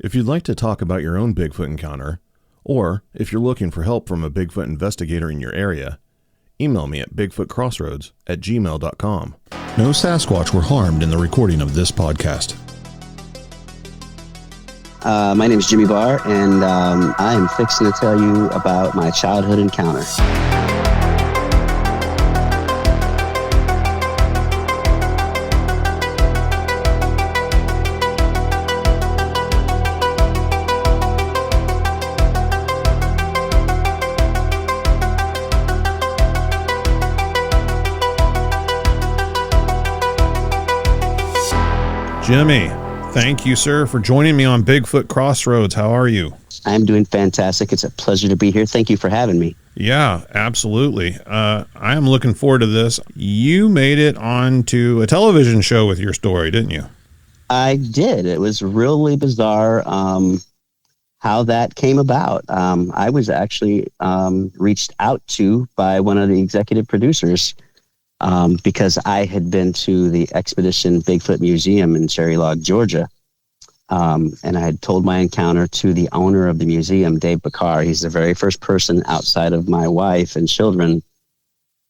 If you'd like to talk about your own Bigfoot encounter, or if you're looking for help from a Bigfoot investigator in your area, email me at bigfootcrossroads@gmail.com. No Sasquatch were harmed in the recording of this podcast. My name is Jimmie Barr, and I am fixing to tell you about my childhood encounter. Jimmie, thank you, sir, for joining me on Bigfoot Crossroads. How are you? I'm doing fantastic. It's a pleasure to be here. Thank you for having me. Yeah, absolutely. I am looking forward to this. You made it onto a television show with your story, didn't you? I did. It was really bizarre how that came about. I was actually reached out to by one of the executive producers because I had been to the Expedition Bigfoot Museum in Cherry Log, Georgia. And I had told my encounter to the owner of the museum, Dave Bakar. He's the very first person outside of my wife and children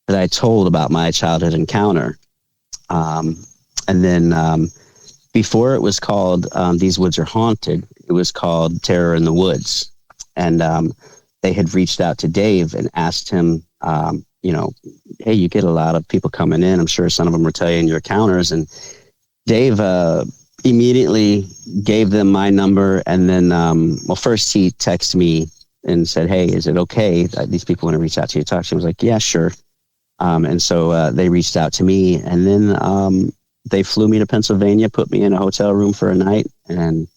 that I told about my childhood encounter. And then before it was called These Woods Are Haunted, it was called Terror in the Woods. And they had reached out to Dave and asked him, hey, you get a lot of people coming in. I'm sure some of them were telling your encounters. And Dave immediately gave them my number. And then, first he texted me and said, hey, is it okay? These people want to reach out to you to talk to you. I was like, yeah, sure. And so they reached out to me. And then they flew me to Pennsylvania, put me in a hotel room for a night. And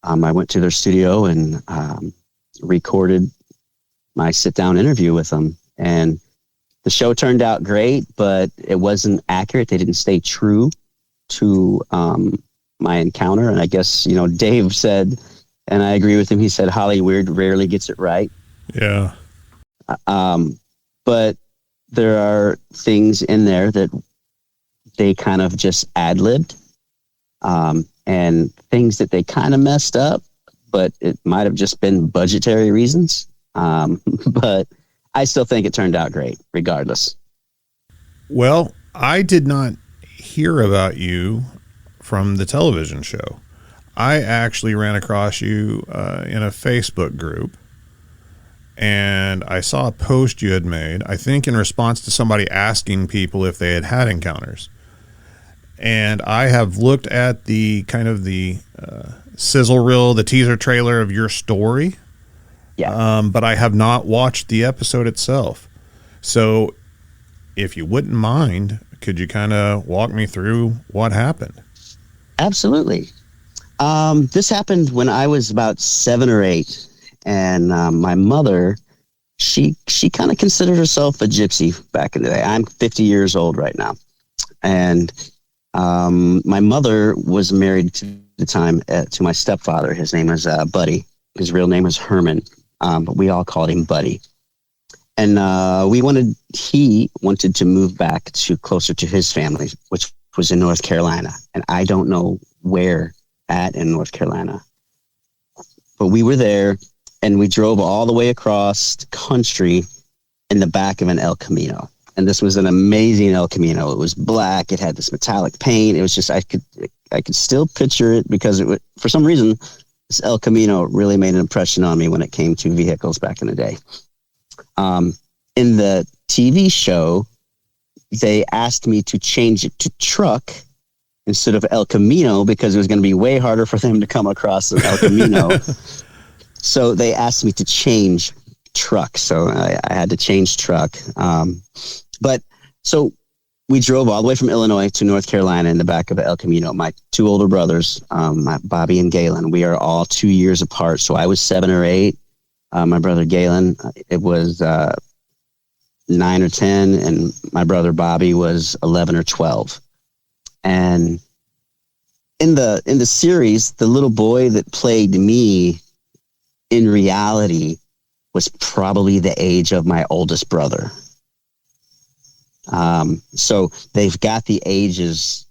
I went to their studio and recorded my sit-down interview with them. And the show turned out great, but it wasn't accurate. They didn't stay true to my encounter. And I guess, Dave said, and I agree with him, he said, Hollywood rarely gets it right. Yeah. But there are things in there that they kind of just ad-libbed, and things that they kind of messed up, but it might have just been budgetary reasons. But I still think it turned out great, regardless. Well, I did not hear about you from the television show. I actually ran across you in a Facebook group, and I saw a post you had made, I think in response to somebody asking people if they had had encounters. And I have looked at the kind of the sizzle reel, the teaser trailer of your story. Yeah. But I have not watched the episode itself. So if you wouldn't mind, could you kind of walk me through what happened? Absolutely. This happened when I was about 7 or 8. And my mother, she kind of considered herself a gypsy back in the day. I'm 50 years old right now. And my mother was married to the time to my stepfather. His name was Buddy. His real name was Herman. But we all called him Buddy. And he wanted to move back to closer to his family, which was in North Carolina. And I don't know where at in North Carolina. But we were there, and we drove all the way across the country in the back of an El Camino. And this was an amazing El Camino. It was black. It had this metallic paint. It was just, I could still picture it because for some reason, this El Camino really made an impression on me when it came to vehicles back in the day. In the TV show, they asked me to change it to truck instead of El Camino because it was going to be way harder for them to come across the El Camino. So they asked me to change truck. So I had to change truck. But so we drove all the way from Illinois to North Carolina in the back of the El Camino. My 2 older brothers, Bobby and Galen, we are all 2 years apart. So I was 7 or 8. My brother Galen, it was 9 or 10, and my brother Bobby was 11 or 12. And in the series, the little boy that played me in reality was probably the age of my oldest brother. So they've got the ages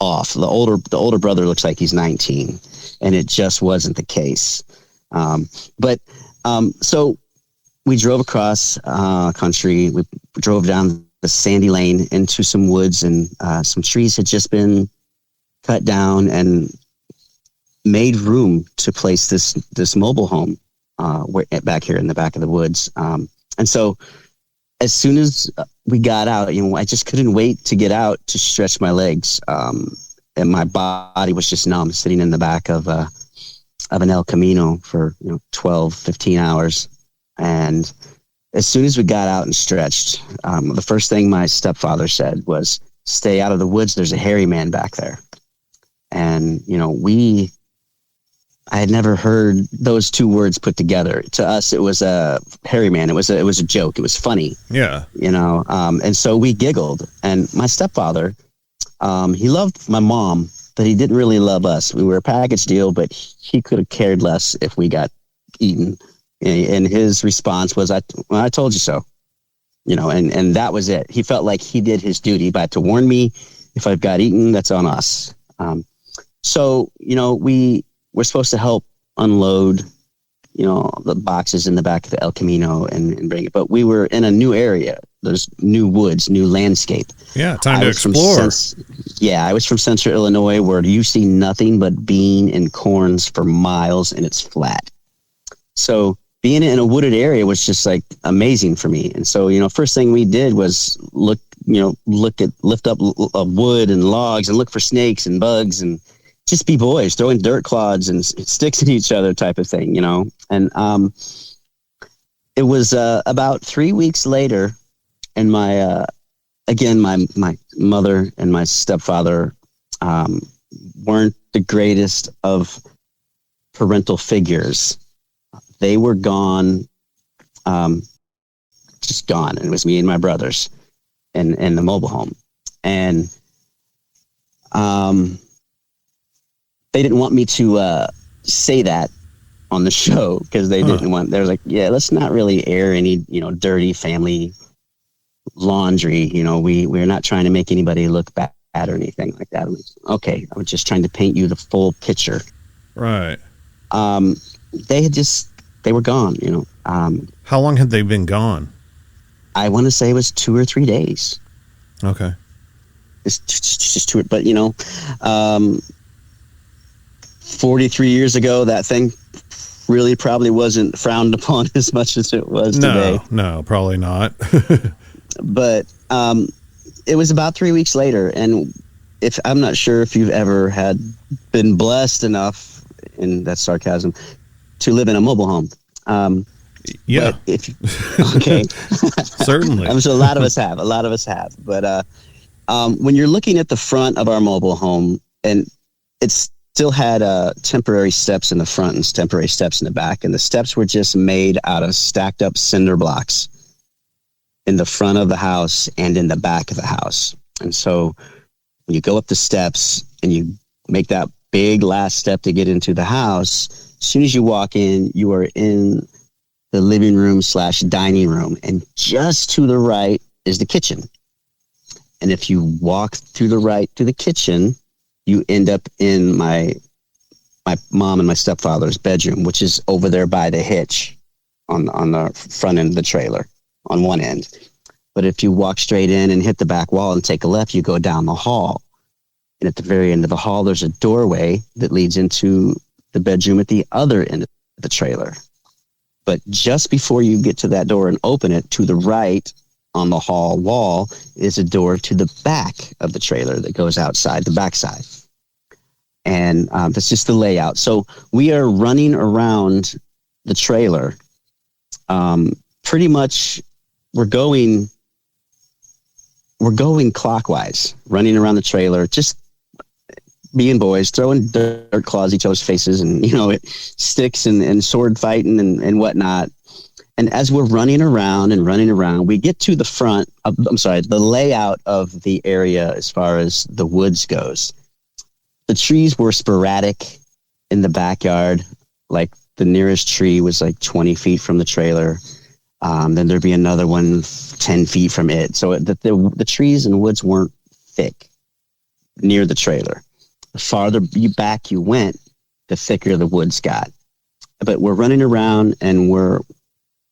off. The older brother looks like he's 19. and it just wasn't the case. So we drove across country. We drove down the sandy lane into some woods, and some trees had just been cut down and made room to place this mobile home back here in the back of the woods. And so as soon as we got out, I just couldn't wait to get out to stretch my legs. And my body was just numb, sitting in the back of an El Camino for 12, 15 hours. And as soon as we got out and stretched, the first thing my stepfather said was, "Stay out of the woods. There's a hairy man back there." And, I had never heard those two words put together. To us, it was a hairy man. It was a joke. It was funny. Yeah. And so we giggled. And my stepfather, he loved my mom, but he didn't really love us. We were a package deal, but he could have cared less if we got eaten. And his response was, I told you so. And that was it. He felt like he did his duty by to warn me if I've got eaten, that's on us. So, we're supposed to help unload, the boxes in the back of the El Camino and bring it. But we were in a new area. There's new woods, new landscape. Yeah, time to explore. I was from Central Illinois, where you see nothing but bean and corns for miles, and it's flat. So being in a wooded area was just like amazing for me. And so, first thing we did was lift up wood and logs and look for snakes and bugs and just be boys, throwing dirt clods and sticks at each other type of thing, And it was about 3 weeks later, and my mother and my stepfather weren't the greatest of parental figures. They were gone, just gone. And it was me and my brothers in the mobile home. And they didn't want me to say that on the show, because they didn't want, they were like, yeah, let's not really air any, dirty family laundry. We're not trying to make anybody look bad or anything like that. Okay. I was just trying to paint you the full picture. Right. They were gone, How long had they been gone? I want to say it was 2 or 3 days. Okay. It's just two, but 43 years ago, that thing really probably wasn't frowned upon as much as it was today. No, probably not. But it was about 3 weeks later, and I'm not sure if you've ever been blessed enough, and that's sarcasm, to live in a mobile home. Yeah. Okay. Certainly. I'm sure a lot of us have. But when you're looking at the front of our mobile home, and it's still had temporary steps in the front and temporary steps in the back. And the steps were just made out of stacked up cinder blocks in the front of the house and in the back of the house. And so when you go up the steps and you make that big last step to get into the house, as soon as you walk in, you are in the living room / dining room. And just to the right is the kitchen. And if you walk to the right to the kitchen, you end up in my mom and my stepfather's bedroom, which is over there by the hitch on the front end of the trailer on one end. But if you walk straight in and hit the back wall and take a left, you go down the hall. And at the very end of the hall, there's a doorway that leads into the bedroom at the other end of the trailer. But just before you get to that door and open it, to the right on the hall wall is a door to the back of the trailer that goes outside the backside. And that's just the layout. So we are running around the trailer. Pretty much we're going clockwise, running around the trailer, just being boys, throwing dirt claws at each other's faces, and sticks and sword fighting and whatnot. And as we're running around, we get to the front of, the layout of the area as far as the woods goes. The trees were sporadic in the backyard. Like the nearest tree was like 20 feet from the trailer. Then there'd be another one 10 feet from it. So the trees and woods weren't thick near the trailer. The farther back you went, the thicker the woods got. But we're running around, and we're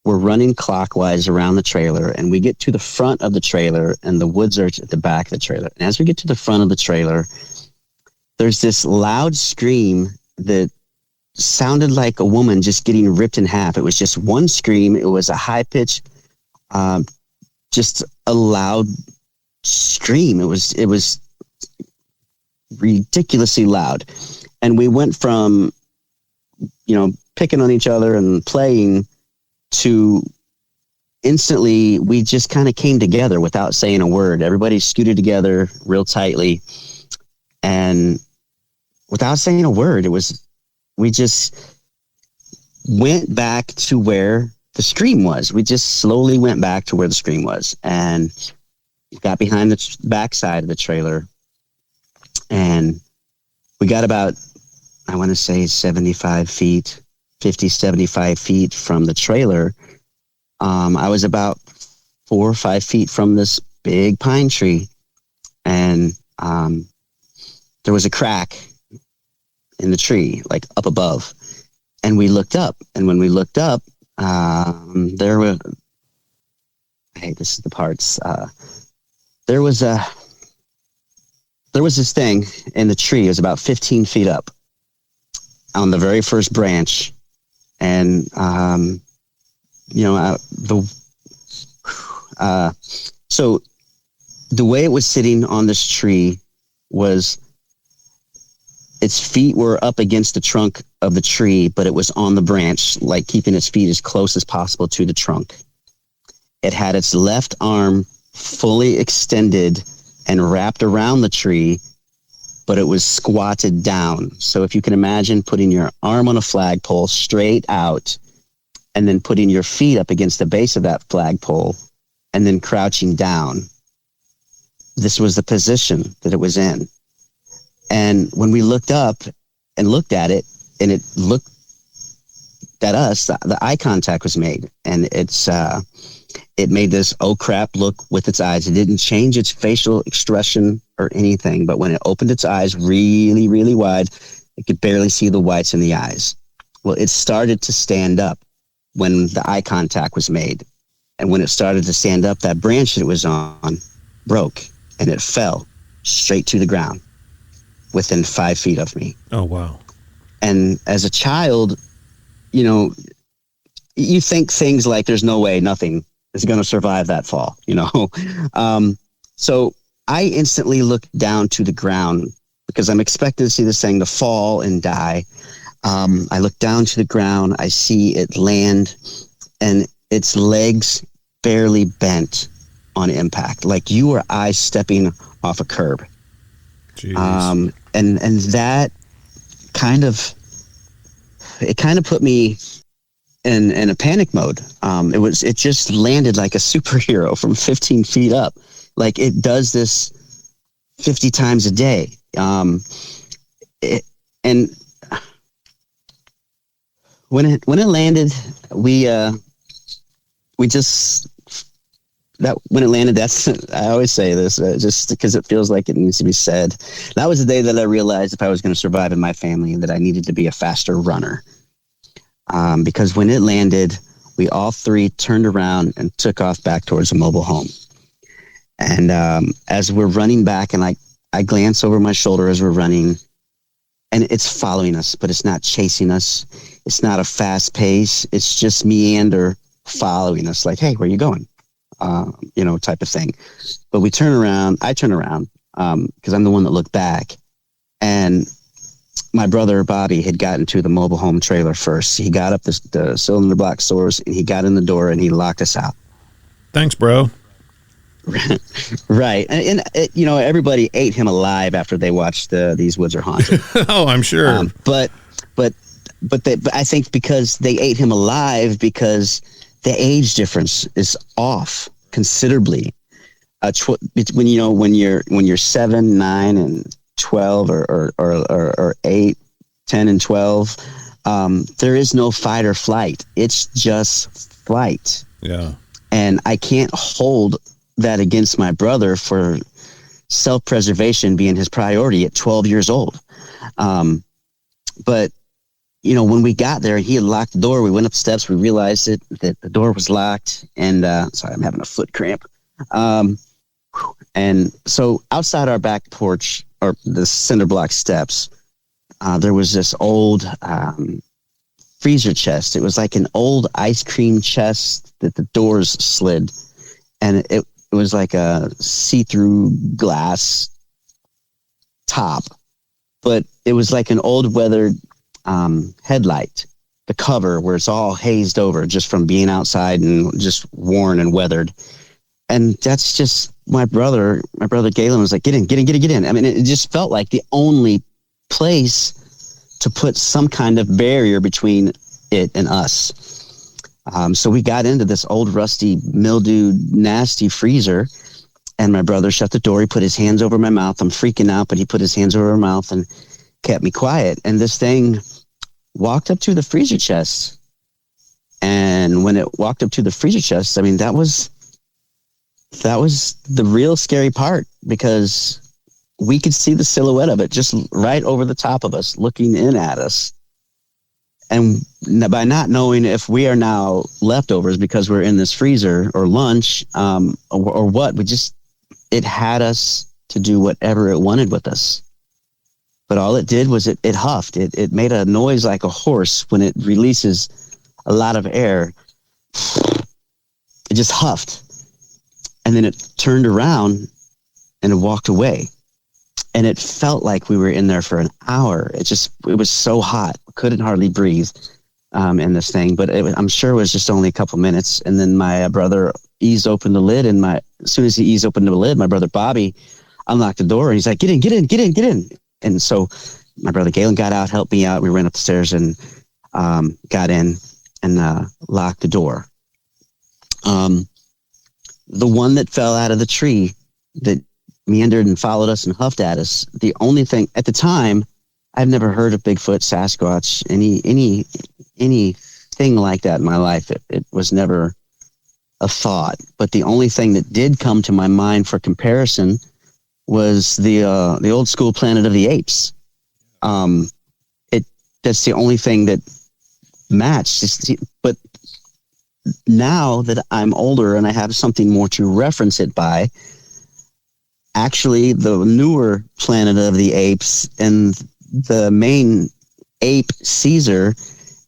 running clockwise around the trailer, and we get to the front of the trailer, and the woods are at the back of the trailer. And as we get to the front of the trailer, there's this loud scream that sounded like a woman just getting ripped in half. It was just one scream. It was a high pitch, just a loud scream. It was ridiculously loud. And we went from, picking on each other and playing to instantly we just kind of came together without saying a word. Everybody scooted together real tightly, and without saying a word, we just went back to where the scream was. We just slowly went back to where the scream was, and got behind the backside of the trailer, and we got about, I want to say 75 feet, 50, 75 feet from the trailer. I was about 4 or 5 feet from this big pine tree, and there was a crack in the tree, like up above. And we looked up, and when we looked up, there were, hey, this is the parts. There was this thing in the tree. It was about 15 feet up on the very first branch. And, so the way it was sitting on this tree was its feet were up against the trunk of the tree, but it was on the branch, like keeping its feet as close as possible to the trunk. It had its left arm fully extended and wrapped around the tree, but it was squatted down. So if you can imagine putting your arm on a flagpole straight out, and then putting your feet up against the base of that flagpole, and then crouching down. This was the position that it was in. And when we looked up and looked at it, and it looked at us, the eye contact was made, and it made this oh crap look with its eyes. It didn't change its facial expression or anything, but when it opened its eyes really, really wide, it could barely see the whites in the eyes. Well, it started to stand up when the eye contact was made. And when it started to stand up, that branch that it was on broke, and it fell straight to the ground within 5 feet of me. Oh, wow. And as a child, you think things like there's no way nothing is going to survive that fall, So I instantly looked down to the ground because I'm expecting to see this thing to fall and die. I look down to the ground, I see it land, and its legs barely bent on impact, like you or I stepping off a curb. Jeez. And that kind of put me in a panic mode. It just landed like a superhero from 15 feet up. Like it does this 50 times a day. When it landed, when it landed, I always say this just because it feels like it needs to be said. That was the day that I realized if I was going to survive in my family, that I needed to be a faster runner. Because when it landed, we all three turned around and took off back towards a mobile home. And as we're running back, and I glance over my shoulder as we're running, and it's following us, but it's not chasing us. It's not a fast pace. It's just meander following us, like, hey, where are you going? Type of thing. But I turn around, because I'm the one that looked back. And my brother, Bobby, had gotten to the mobile home trailer first. He got up the cylinder block doors, and he got in the door, and he locked us out. Thanks, bro. Right. And everybody ate him alive after they watched These Woods Are Haunted. Oh, I'm sure. But I think because they ate him alive, because the age difference is off considerably. When you're 7, 9, and 12, or 8, 10, and 12, there is no fight or flight. It's just flight. Yeah. And I can't hold that against my brother for self-preservation being his priority at 12 years old. But when we got there, he had locked the door. We went up the steps. We realized that the door was locked. And sorry, I'm having a foot cramp. And so outside our back porch, or the cinder block steps, there was this old freezer chest. It was like an old ice cream chest that the doors slid. And it was like a see-through glass top. But it was like an old weathered headlight, the cover where it's all hazed over just from being outside and just worn and weathered. And that's just my brother Galen was like, get in. I mean, it just felt like the only place to put some kind of barrier between it and us. So we got into this old, rusty, mildewed, nasty freezer, and my brother shut the door. He put his hands over my mouth. I'm freaking out, but he put his hands over my mouth and kept me quiet. And this thing walked up to the freezer chest. And when it walked up to the freezer chest, I mean, that was the real scary part, because we could see the silhouette of it just right over the top of us, looking in at us. And by not knowing if we are now leftovers because we're in this freezer or lunch, or what, it had us to do whatever it wanted with us. But all it did was it huffed. It made a noise like a horse when it releases a lot of air. It just huffed. And then it turned around and it walked away. And it felt like we were in there for an hour. It was so hot. Couldn't hardly breathe in this thing. But I'm sure it was just only a couple minutes. And then my brother eased open the lid. And as soon as he eased open the lid, my brother Bobby unlocked the door. And he's like, get in. And so my brother Galen got out, helped me out. We ran up the stairs and got in and locked the door. The one that fell out of the tree that meandered and followed us and huffed at us, the only thing at the time, I've never heard of Bigfoot, Sasquatch, anything like that in my life. It was never a thought. But the only thing that did come to my mind for comparison was the old school Planet of the Apes. That's the only thing that matched. But now that I'm older and I have something more to reference it by, actually the newer Planet of the Apes and the main ape Caesar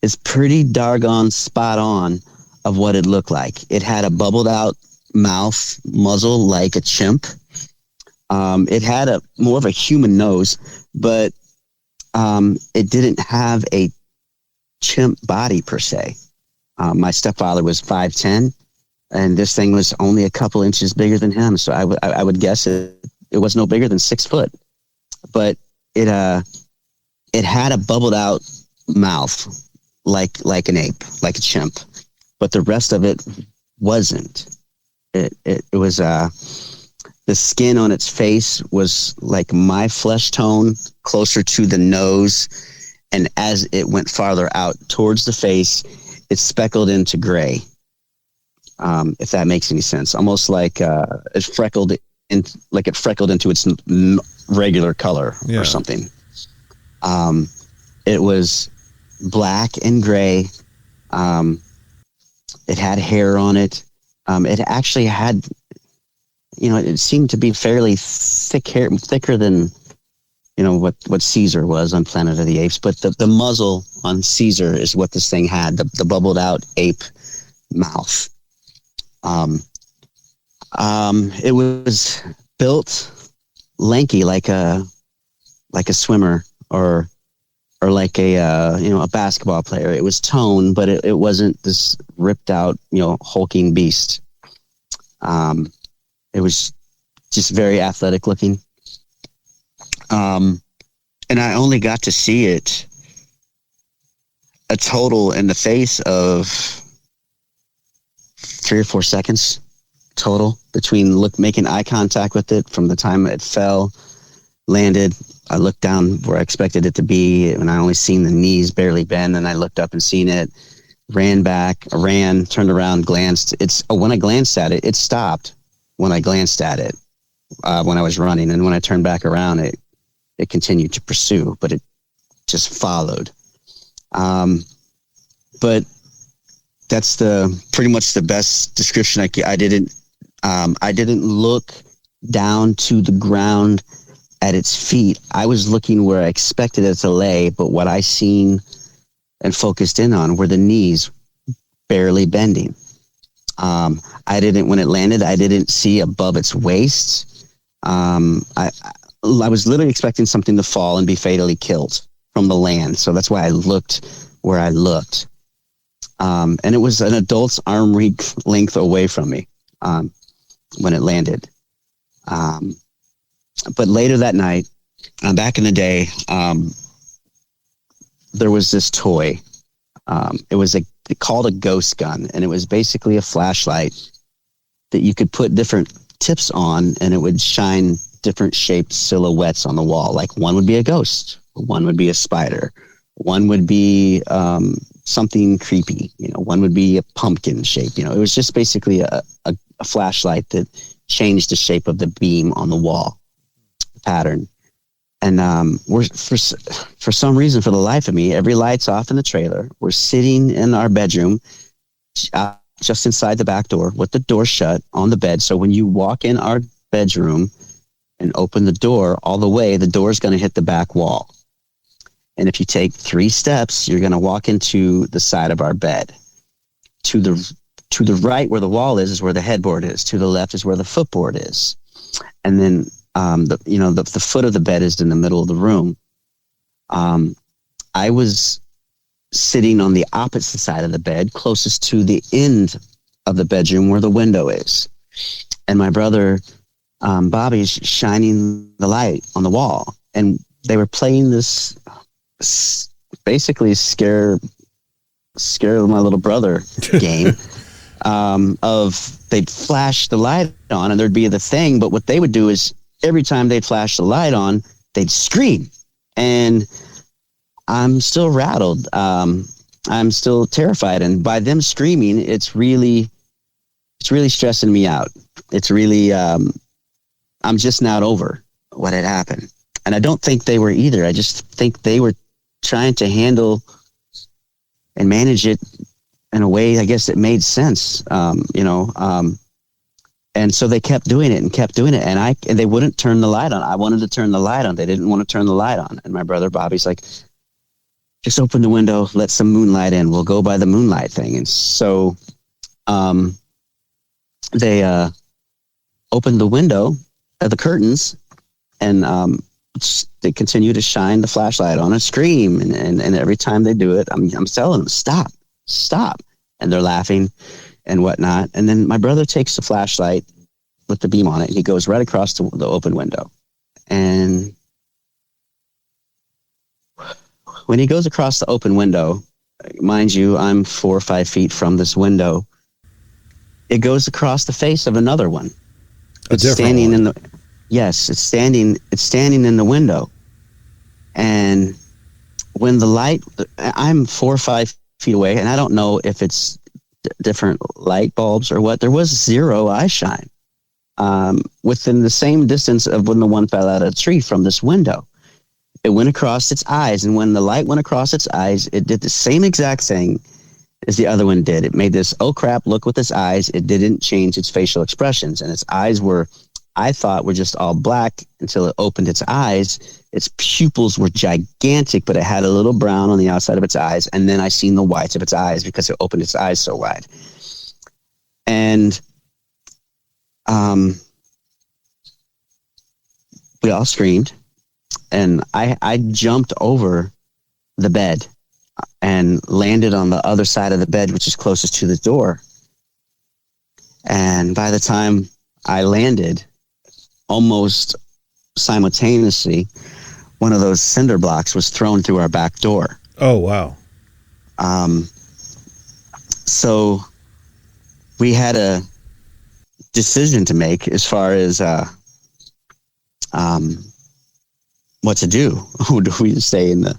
is pretty doggone spot on of what it looked like. It had a bubbled out mouth, muzzle like a chimp. It had more of a human nose, but it didn't have a chimp body per se. My stepfather was 5'10", and this thing was only a couple inches bigger than him. So I would guess it was no bigger than 6 foot. But it had a bubbled out mouth like an ape, like a chimp. But the rest of it wasn't. It was the skin on its face was like my flesh tone, closer to the nose, and as it went farther out towards the face, it's speckled into gray, if that makes any sense. Almost like it freckled into its regular color or something. It was black and gray. It had hair on it. It actually had, it seemed to be fairly thick hair, thicker than what Caesar was on Planet of the Apes, but the muzzle on Caesar is what this thing had, the bubbled out ape mouth. It was built lanky like a swimmer or like a basketball player. It was toned, but it wasn't this ripped out, hulking beast. It was just very athletic looking. And I only got to see it a total in the face of 3 or 4 seconds total between making eye contact with it from the time it fell, landed. I looked down where I expected it to be, and I only seen the knees barely bend, and I looked up and seen it, ran, turned around, glanced. When I glanced at it, it stopped when I glanced at it when I was running, and when I turned back around, it continued to pursue, but it just followed. But that's pretty much the best description I didn't look down to the ground at its feet. I was looking where I expected it to lay, but what I seen and focused in on were the knees barely bending. When it landed, I didn't see above its waist. I was literally expecting something to fall and be fatally killed from the land. So that's why I looked where I looked. And it was an adult's arm length away from me when it landed. But later that night, back in the day, there was this toy. It was called a ghost gun, and it was basically a flashlight that you could put different tips on, and it would shine different shaped silhouettes on the wall. Like one would be a ghost, one would be a spider, one would be something creepy. One would be a pumpkin shape. It was just basically a flashlight that changed the shape of the beam on the wall pattern. And we're for some reason, for the life of me, every light's off in the trailer. We're sitting in our bedroom, just inside the back door, with the door shut on the bed. So when you walk in our bedroom and open the door all the way, the door is going to hit the back wall. And if you take 3 steps, you're going to walk into the side of our bed. To the right, where the wall is where the headboard is. To the left is where the footboard is. And then the foot of the bed is in the middle of the room. I was sitting on the opposite side of the bed, closest to the end of the bedroom where the window is. And my brother, Bobby's shining the light on the wall. And they were playing this basically scare my little brother game. They'd flash the light on and there'd be the thing, but what they would do is every time they'd flash the light on, they'd scream. And I'm still rattled. I'm still terrified. And by them screaming, it's really stressing me out. It's really, I'm just not over what had happened. And I don't think they were either. I just think they were trying to handle and manage it in a way, I guess, it made sense, and so they kept doing it, and they wouldn't turn the light on. I wanted to turn the light on. They didn't want to turn the light on. And my brother Bobby's like, just open the window, let some moonlight in. We'll go by the moonlight thing. And so they opened the window, the curtains, and they continue to shine the flashlight on and scream. And every time they do it, I'm telling them, stop. And they're laughing and whatnot. And then my brother takes the flashlight with the beam on it, and he goes right across the open window. And when he goes across the open window, mind you, I'm 4 or 5 feet from this window. It goes across the face of another one. It's standing in the it's standing in the window. And when the light, I'm 4 or 5 feet away, and I don't know if it's different light bulbs or what. There was 0 eye shine within the same distance of when the one fell out of the tree from this window. It went across its eyes, and when the light went across its eyes, it did the same exact thing as the other one did. It made this, oh crap, look with its eyes. It didn't change its facial expressions, and its eyes were, I thought, were just all black until it opened its eyes. Its pupils were gigantic, but it had a little brown on the outside of its eyes. And then I seen the whites of its eyes because it opened its eyes so wide. And we all screamed. And I jumped over the bed and landed on the other side of the bed, which is closest to the door. And by the time I landed, almost simultaneously, one of those cinder blocks was thrown through our back door. Oh, wow. So we had a decision to make as far as what to do. Do we stay in the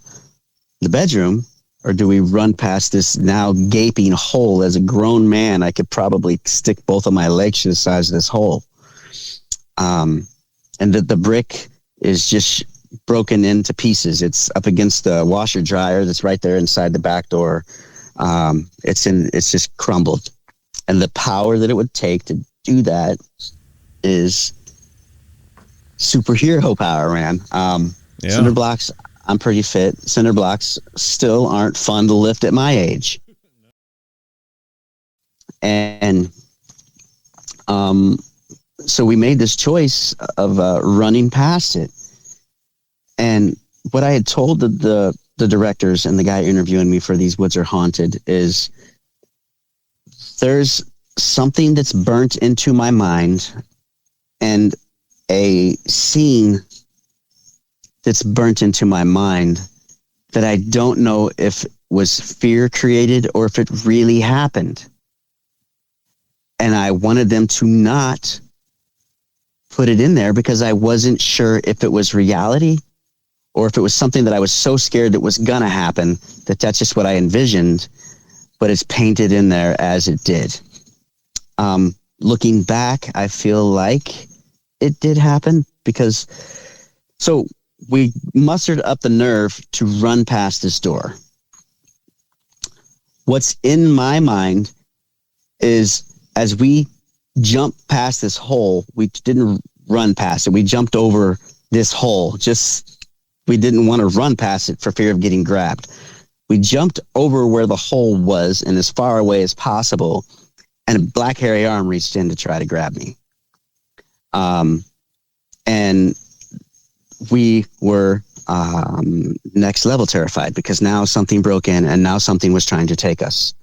bedroom, or do we run past this now gaping hole? As a grown man, I could probably stick both of my legs to the size of this hole. And the brick is just broken into pieces. It's up against the washer dryer that's right there inside the back door. It's just crumbled. And the power that it would take to do that is superhero power, man. Cinder blocks, I'm pretty fit. Cinder blocks still aren't fun to lift at my age. And so we made this choice of running past it. And what I had told the directors and the guy interviewing me for These Woods Are Haunted is there's something that's burnt into my mind and a scene that's burnt into my mind that I don't know if was fear created or if it really happened. And I wanted them to not put it in there because I wasn't sure if it was reality or if it was something that I was so scared that was going to happen that that's just what I envisioned, but it's painted in there as it did. Looking back, I feel like it did happen because so we mustered up the nerve to run past this door. What's in my mind is as we jumped past this hole, we didn't run past it. We jumped over this hole. We didn't want to run past it for fear of getting grabbed. We jumped over where the hole was and as far away as possible, and a black hairy arm reached in to try to grab me. And we were next level terrified because now something broke in and now something was trying to take us.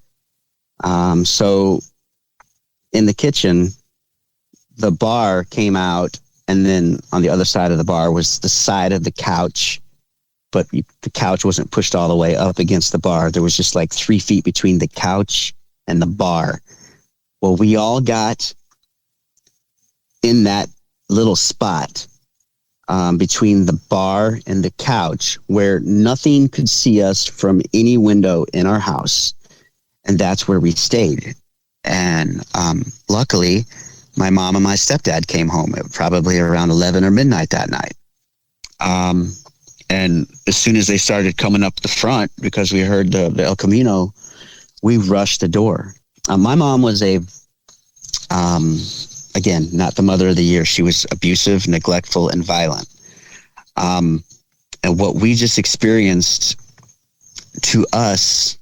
So in the kitchen, the bar came out, and then on the other side of the bar was the side of the couch, but the couch wasn't pushed all the way up against the bar. There was just like 3 feet between the couch and the bar. Well, we all got in that little spot between the bar and the couch where nothing could see us from any window in our house. And that's where we stayed. And luckily, my mom and my stepdad came home probably around 11 or midnight that night. And as soon as they started coming up the front, because we heard the El Camino, we rushed the door. My mom was again, not the mother of the year. She was abusive, neglectful, and violent. And what we just experienced to us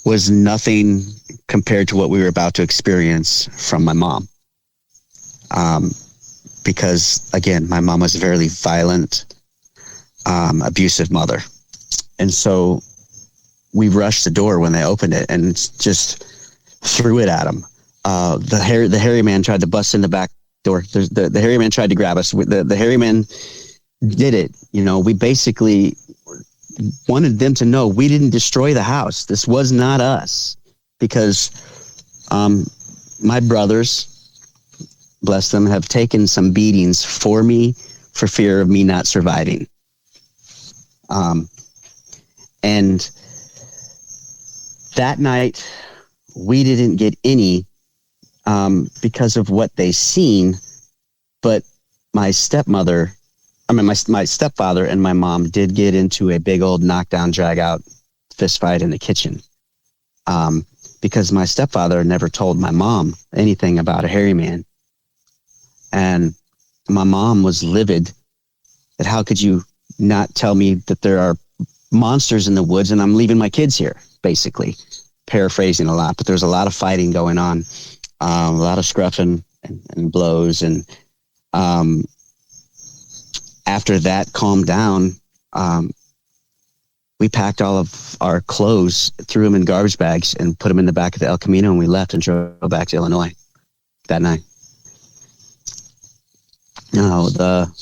was nothing compared to what we were about to experience from my mom. Because, again, my mom was a very violent, abusive mother. And so we rushed the door when they opened it and just threw it at them. The hairy man tried to bust in the back door. The hairy man tried to grab us. The hairy man did it. You know, we basically wanted them to know we didn't destroy the house. This was not us, because my brothers, bless them, have taken some beatings for me for fear of me not surviving. And that night we didn't get any because of what they seen, but my stepfather and my mom did get into a big old knockdown, drag out fist fight in the kitchen. Because my stepfather never told my mom anything about a hairy man. And my mom was livid that how could you not tell me that there are monsters in the woods and I'm leaving my kids here, basically. Paraphrasing a lot, but there's a lot of fighting going on, a lot of scruffing and blows. And after that calmed down, we packed all of our clothes, threw them in garbage bags, and put them in the back of the El Camino, and we left and drove back to Illinois that night. No, the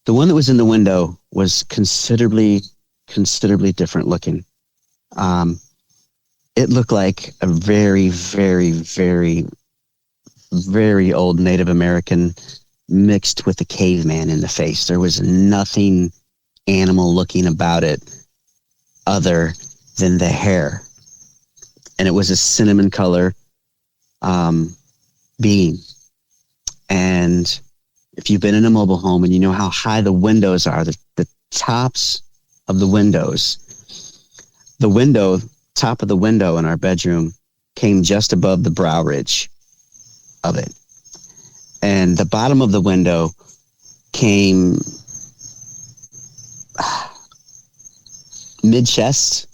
one that was in the window was considerably different looking. It looked like a very, very, very, very old Native American mixed with a caveman in the face. There was nothing animal looking about it other than the hair. And it was a cinnamon color being. And if you've been in a mobile home and you know how high the windows are, the tops of the windows, top of the window in our bedroom came just above the brow ridge of it. And the bottom of the window came mid-chest.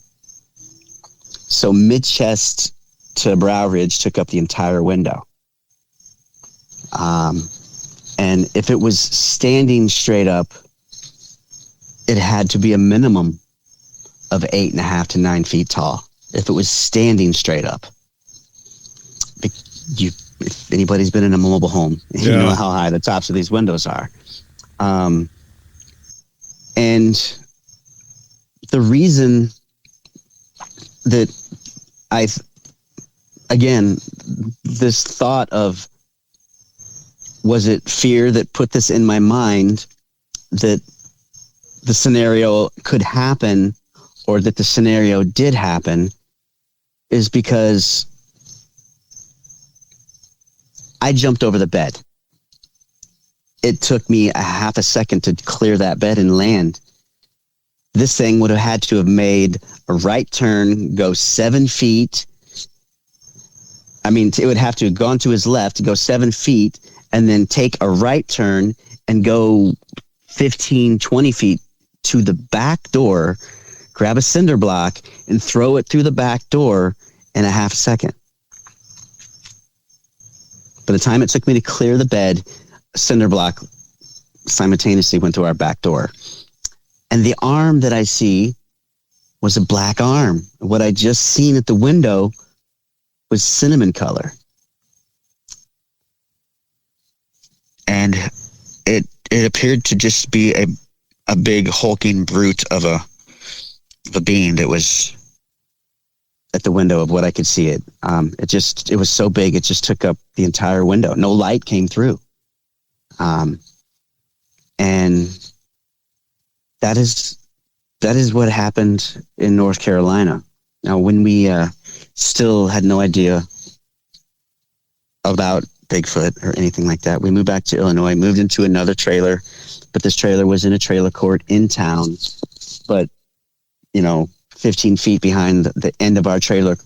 So mid-chest to brow ridge took up the entire window. And if it was standing straight up, it had to be a minimum of 8.5 to 9 feet tall. If it was standing straight up. If anybody's been in a mobile home, you know how high the tops of these windows are. And the reason that this thought of, was it fear that put this in my mind that the scenario could happen or that the scenario did happen, is because I jumped over the bed. It took me a half a second to clear that bed and land. This thing would have had to have made a right turn, go 7 feet. I mean, it would have to have gone to his left, go 7 feet, and then take a right turn and go 15, 20 feet to the back door, grab a cinder block, and throw it through the back door in a half a second. By the time it took me to clear the bed, a cinder block simultaneously went through our back door. And the arm that I see was a black arm. What I just seen at the window was cinnamon color. And it appeared to just be a big hulking brute of a being that was at the window of what I could see it. It was so big, it just took up the entire window. No light came through. And that is what happened in North Carolina. Now, when we still had no idea about Bigfoot or anything like that, we moved back to Illinois, moved into another trailer, but this trailer was in a trailer court in town. But, 15 feet behind the end of our trailer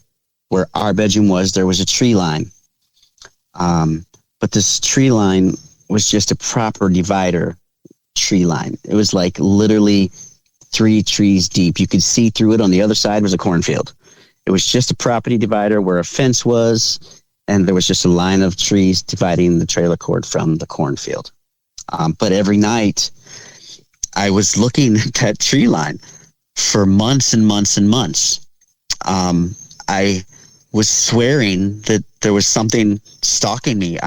where our bedroom was, there was a tree line. But this tree line was just a proper divider tree line. It was like literally 3 trees deep. You could see through it. On the other side was a cornfield. It was just a property divider where a fence was, and there was just a line of trees dividing the trailer court from the cornfield. But every night I was looking at that tree line for months and months and months. I was swearing that there was something stalking me.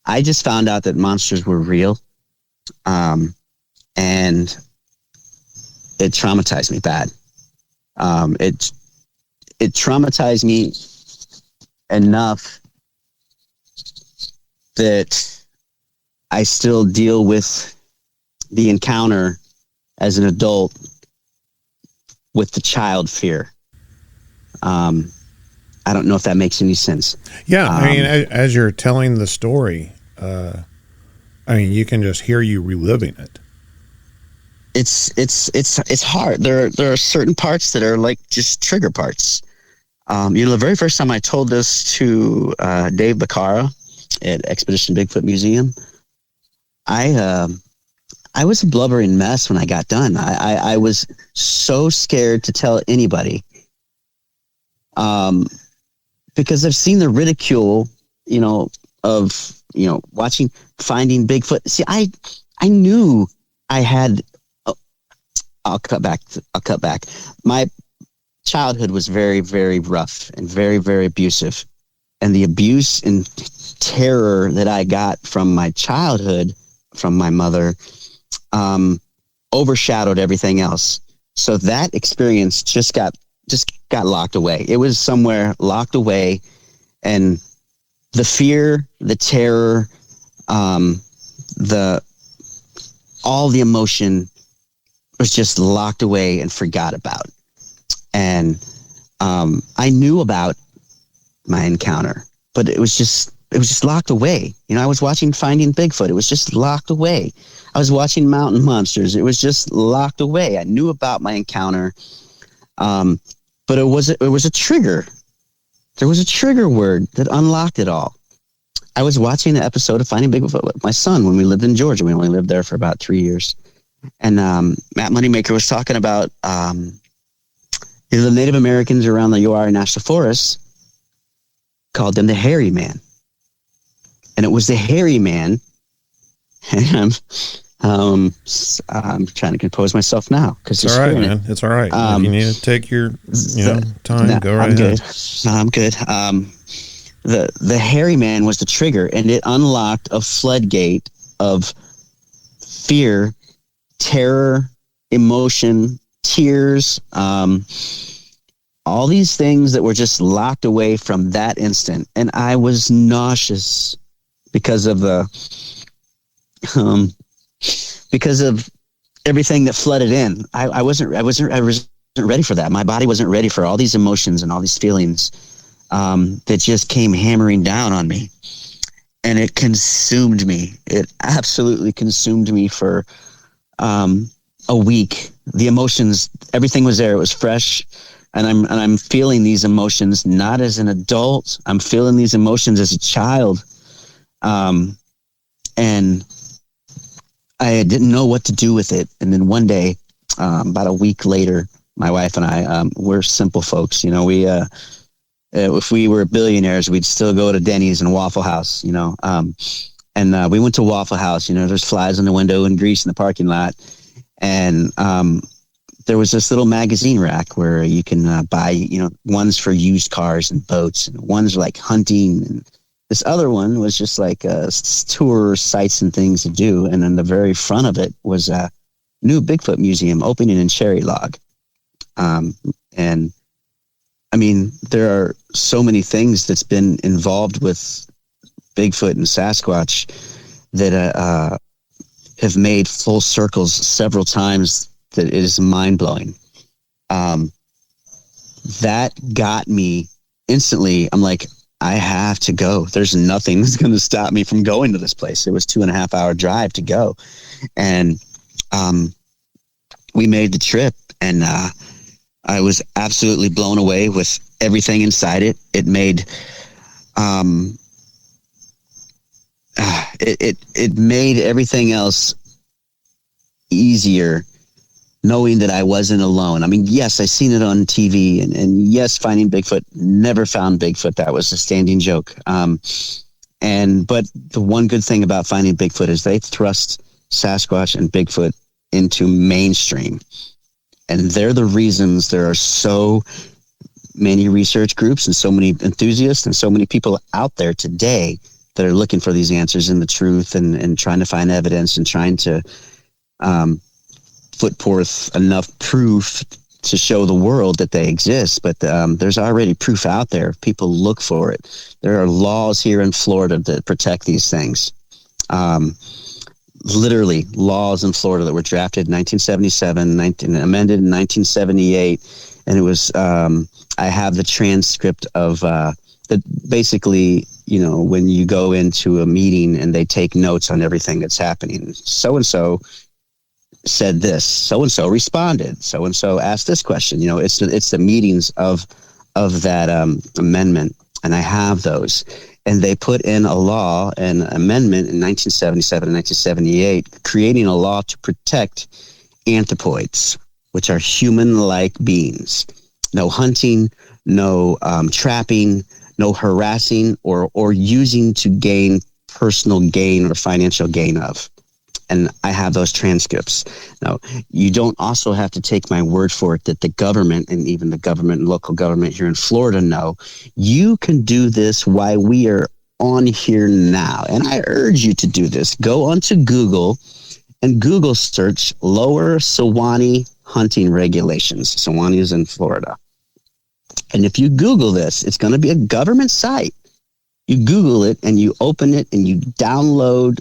I just found out that monsters were real. And it traumatized me bad. It traumatized me enough that I still deal with the encounter as an adult with the child fear. I don't know if that makes any sense. Yeah, as you're telling the story, you can just hear you reliving it. It's hard. There are certain parts that are like just trigger parts. The very first time I told this to Dave Bacara at Expedition Bigfoot Museum, I was a blubbering mess when I got done. I was so scared to tell anybody, because I've seen the ridicule, of finding Bigfoot. See, I knew I had. I'll cut back. My childhood was very, very rough and very, very abusive. And the abuse and terror that I got from my childhood, from my mother, overshadowed everything else. So that experience just got locked away. It was somewhere locked away. And the fear, the terror, all the emotion was just locked away and forgot about. And I knew about my encounter, but it was just locked away. I was watching Finding Bigfoot. It was just locked away. I was watching Mountain Monsters. It was just locked away. I knew about my encounter, but it was a trigger. There was a trigger word that unlocked it all. I was watching an episode of Finding Bigfoot with my son when we lived in Georgia. We only lived there for about 3 years. And Matt Moneymaker was talking about the Native Americans around the Yoari National Forest called them the hairy man. And it was the hairy man. And I'm trying to compose myself now. It's all right, man. It's all right. If you need to take your time, go right ahead. I'm good. The hairy man was the trigger, and it unlocked a floodgate of fear, terror, emotion, tears, all these things that were just locked away from that instant. And I was nauseous because of everything that flooded in. I wasn't ready for that. My body wasn't ready for all these emotions and all these feelings that just came hammering down on me. And it consumed me. It absolutely consumed me for a week. The emotions, everything was there. It was fresh. And I'm feeling these emotions not as an adult. I'm feeling these emotions as a child. And I didn't know what to do with it. And then one day, about a week later, my wife and I, we're simple folks. If we were billionaires, we'd still go to Denny's and Waffle House, and we went to Waffle House. There's flies on the window and grease in the parking lot. And there was this little magazine rack where you can buy, ones for used cars and boats, and ones like hunting. And this other one was just like tour sites and things to do. And then the very front of it was a new Bigfoot museum opening in Cherry Log. And I mean, there are so many things that's been involved with Bigfoot and Sasquatch that have made full circles several times that it is mind-blowing. That got me instantly. I'm like, I have to go. There's nothing that's going to stop me from going to this place. It was 2.5 hour drive to go. And we made the trip, and I was absolutely blown away with everything inside it. It made it made everything else easier, knowing that I wasn't alone. I mean, yes, I seen it on TV, and yes, Finding Bigfoot, never found Bigfoot. That was a standing joke. But the one good thing about Finding Bigfoot is they thrust Sasquatch and Bigfoot into mainstream. And they're the reasons there are so many research groups and so many enthusiasts and so many people out there today that are looking for these answers and the truth, and trying to find evidence and trying to put forth enough proof to show the world that they exist. But there's already proof out there. People look for it. There are laws here in Florida that protect these things. Literally laws in Florida that were drafted in 1977, amended in 1978. And it was, I have the transcript of that basically, when you go into a meeting and they take notes on everything that's happening. So-and-so said this, so-and-so responded, so-and-so asked this question. It's the meetings of that amendment. And I have those. And they put in a law, an amendment in 1977 and 1978, creating a law to protect anthropoids, which are human-like beings. No hunting, no trapping, no harassing or using to gain personal gain or financial gain of. And I have those transcripts. Now, you don't also have to take my word for it that the government, and even the government and local government here in Florida, know you can do this while we are on here now. And I urge you to do this. Go onto Google and Google search Lower Sewanee hunting regulations. Sewanee is in Florida. And if you Google this, it's going to be a government site. You Google it and you open it and you download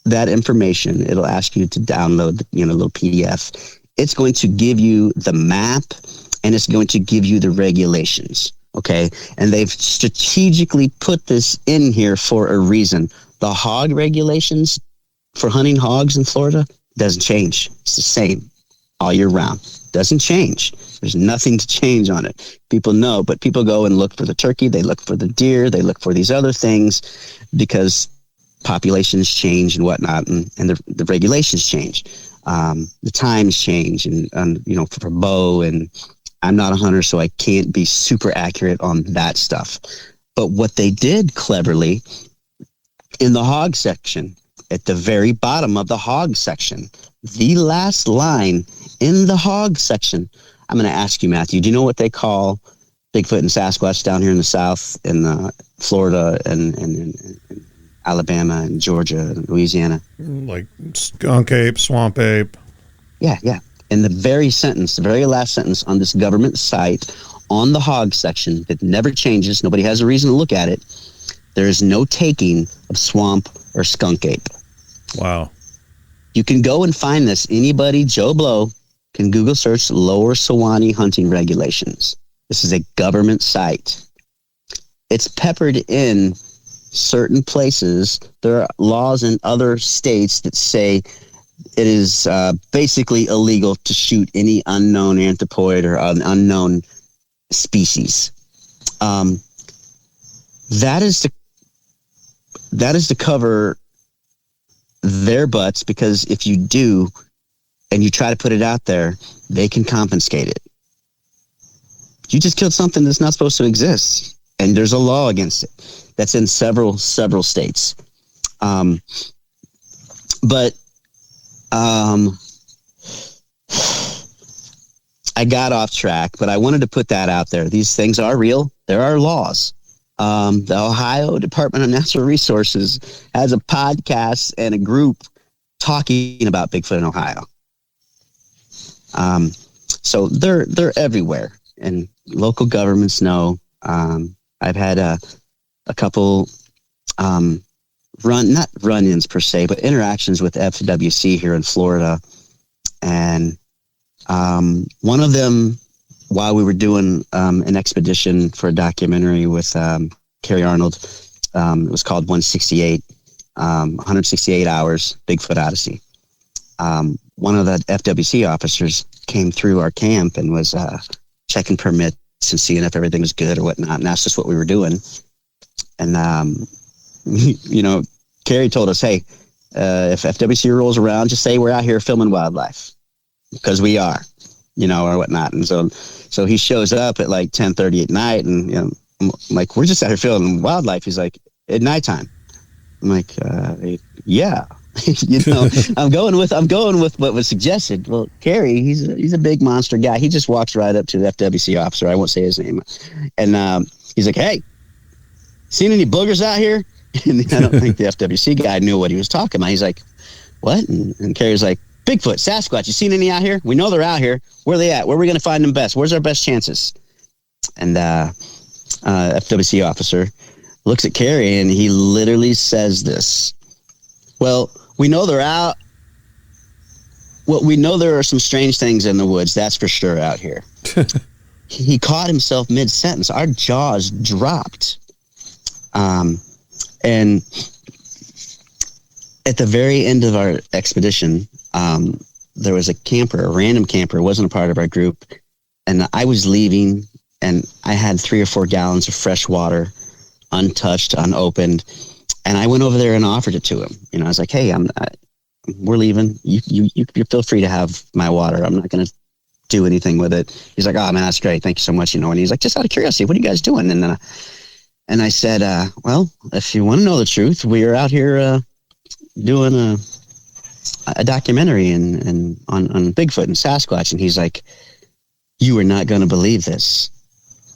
that information. It'll ask you to download, a little PDF. It's going to give you the map, and it's going to give you the regulations Okay. And they've strategically put this in here for a reason. The hog regulations for hunting hogs in Florida doesn't change. It's the same all year round. Doesn't change. There's nothing to change on it. People know, but people go and look for the turkey. They look for the deer. They look for these other things because populations change and whatnot, and the regulations change. The times change, and you know, for bow, and I'm not a hunter, so I can't be super accurate on that stuff. But what they did cleverly in the hog section, at the very bottom of the hog section, the last line in the hog section, I'm going to ask you, Matthew, do you know what they call Bigfoot and Sasquatch down here in the South, in Florida and Alabama and Georgia and Louisiana? Like skunk ape, swamp ape. Yeah. In the very last sentence on this government site on the hog section that never changes, nobody has a reason to look at it, there is no taking of swamp or skunk ape. Wow. You can go and find this. Anybody, Joe Blow, can Google search Lower Sewanee hunting regulations. This is a government site. It's peppered in certain places. There are laws in other states that say it is basically illegal to shoot any unknown anthropoid or unknown species. That is to cover their butts, because if you do and you try to put it out there, they can confiscate it. You just killed something that's not supposed to exist, and there's a law against it that's in several states. But I got off track, but I wanted to put that out there. These things are real. There are laws. The Ohio Department of Natural Resources has a podcast and a group talking about Bigfoot in Ohio. So they're everywhere, and local governments know. I've had a couple not run-ins per se, but interactions with FWC here in Florida, and one of them, while we were doing an expedition for a documentary with Carrie Arnold, it was called 168 Hours, Bigfoot Odyssey. One of the FWC officers came through our camp and was checking permits and seeing if everything was good or whatnot, and that's just what we were doing. And, you know, Carrie told us, hey, if FWC rolls around, just say we're out here filming wildlife, because we are, you know, or whatnot. And so he shows up at like 10:30 at night, and, you know, I'm like, we're just out here filming wildlife. He's like, at nighttime. I'm like, yeah. You know, I'm going with what was suggested. Well, Carrie, he's a big monster guy. He just walks right up to the FWC officer. I won't say his name. And he's like, hey, seen any boogers out here? And I don't think the FWC guy knew what he was talking about. He's like, what? And Carrie's like, Bigfoot, Sasquatch, you seen any out here? We know they're out here. Where are they at? Where are we going to find them best? Where's our best chances? And FWC officer looks at Carrie, and he literally says this. Well, we know they're out. Well, we know there are some strange things in the woods. That's for sure out here. He caught himself mid-sentence. Our jaws dropped. And at the very end of our expedition, there was a random camper. It wasn't a part of our group. And I was leaving, and I had 3 or 4 gallons of fresh water, untouched, unopened. And I went over there and offered it to him. You know, I was like, hey, we're leaving. You feel free to have my water. I'm not going to do anything with it. He's like, oh, man, that's great. Thank you so much. You know, and he's like, just out of curiosity, what are you guys doing? And I said, well, if you want to know the truth, we are out here doing a documentary on Bigfoot and Sasquatch. And he's like, you are not going to believe this,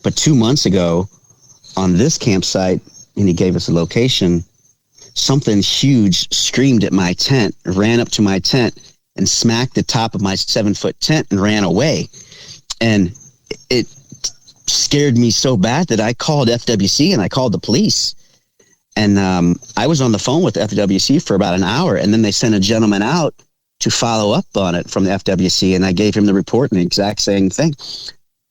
but 2 months ago on this campsite, and he gave us a location, something huge screamed at my tent, ran up to my tent, and smacked the top of my 7-foot tent and ran away. And it scared me so bad that I called FWC and I called the police. And I was on the phone with FWC for about an hour, and then they sent a gentleman out to follow up on it from the FWC, and I gave him the report and the exact same thing.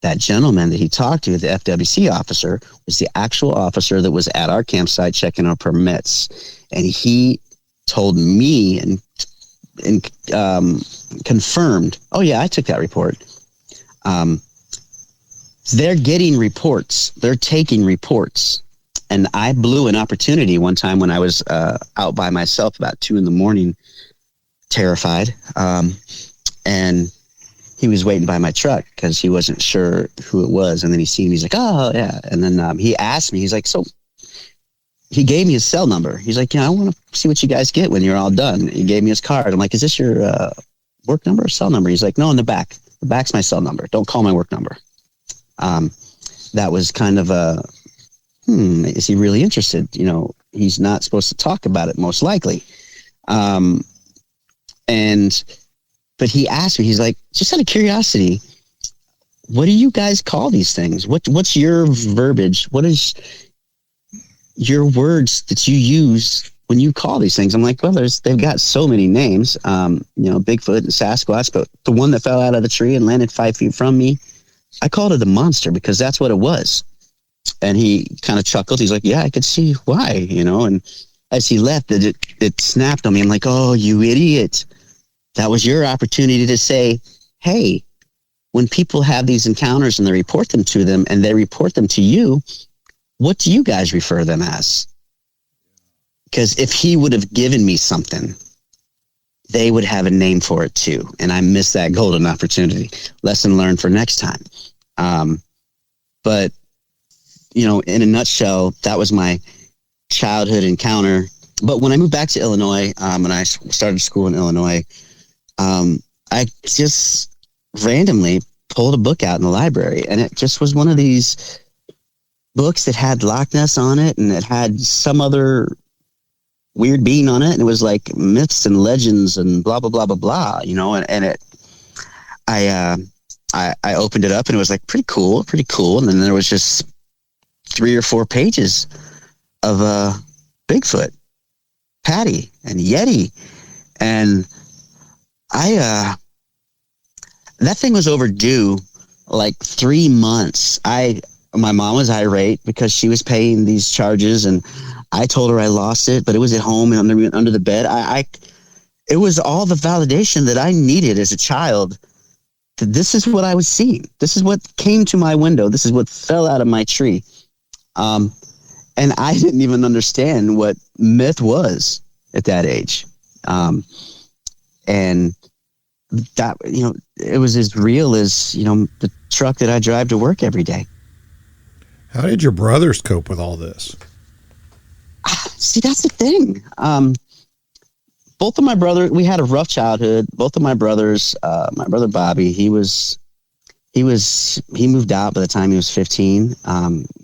that gentleman that he talked to, the FWC officer, was the actual officer that was at our campsite checking our permits. And he told me and confirmed, oh yeah, I took that report. They're getting reports. They're taking reports. And I blew an opportunity one time when I was out by myself about 2 a.m, terrified. And he was waiting by my truck because he wasn't sure who it was. And then he seen me. He's like, oh, yeah. And then he asked me, he's like, so he gave me his cell number. He's like, yeah, I want to see what you guys get when you're all done. He gave me his card. I'm like, is this your work number or cell number? He's like, no, in the back. The back's my cell number. Don't call my work number. That was kind of a, is he really interested? You know, he's not supposed to talk about it, most likely. But he asked me, he's like, just out of curiosity, what do you guys call these things? What's your verbiage? What is your words that you use when you call these things? I'm like, well, they've got so many names, Bigfoot and Sasquatch, but the one that fell out of the tree and landed 5 feet from me, I called it a monster because that's what it was. And he kind of chuckled. He's like, yeah, I could see why, and as he left, it snapped on me. I'm like, oh, you idiot. That was your opportunity to say, hey, when people have these encounters and they report them to them and they report them to you, what do you guys refer them as? Because if he would have given me something, they would have a name for it too. And I missed that golden opportunity. Lesson learned for next time. But, in a nutshell, that was my childhood encounter. But when I moved back to Illinois, and I started school in Illinois, I just randomly pulled a book out in the library, and it just was one of these books that had Loch Ness on it, and it had some other weird being on it, and it was like myths and legends and blah blah blah blah blah, I opened it up and it was like pretty cool, and then there was just 3 or 4 pages of Bigfoot, Patty, and Yeti, and that thing was overdue like 3 months. My mom was irate because she was paying these charges, and I told her I lost it, but it was at home and under the bed. It was all the validation that I needed as a child. That this is what I was seeing. This is what came to my window. This is what fell out of my tree. And I didn't even understand what myth was at that age. And that, it was as real as, the truck that I drive to work every day. How did your brothers cope with all this? See, that's the thing. Both of my brothers, we had a rough childhood. Both of my brothers, my brother Bobby, he moved out by the time he was 15.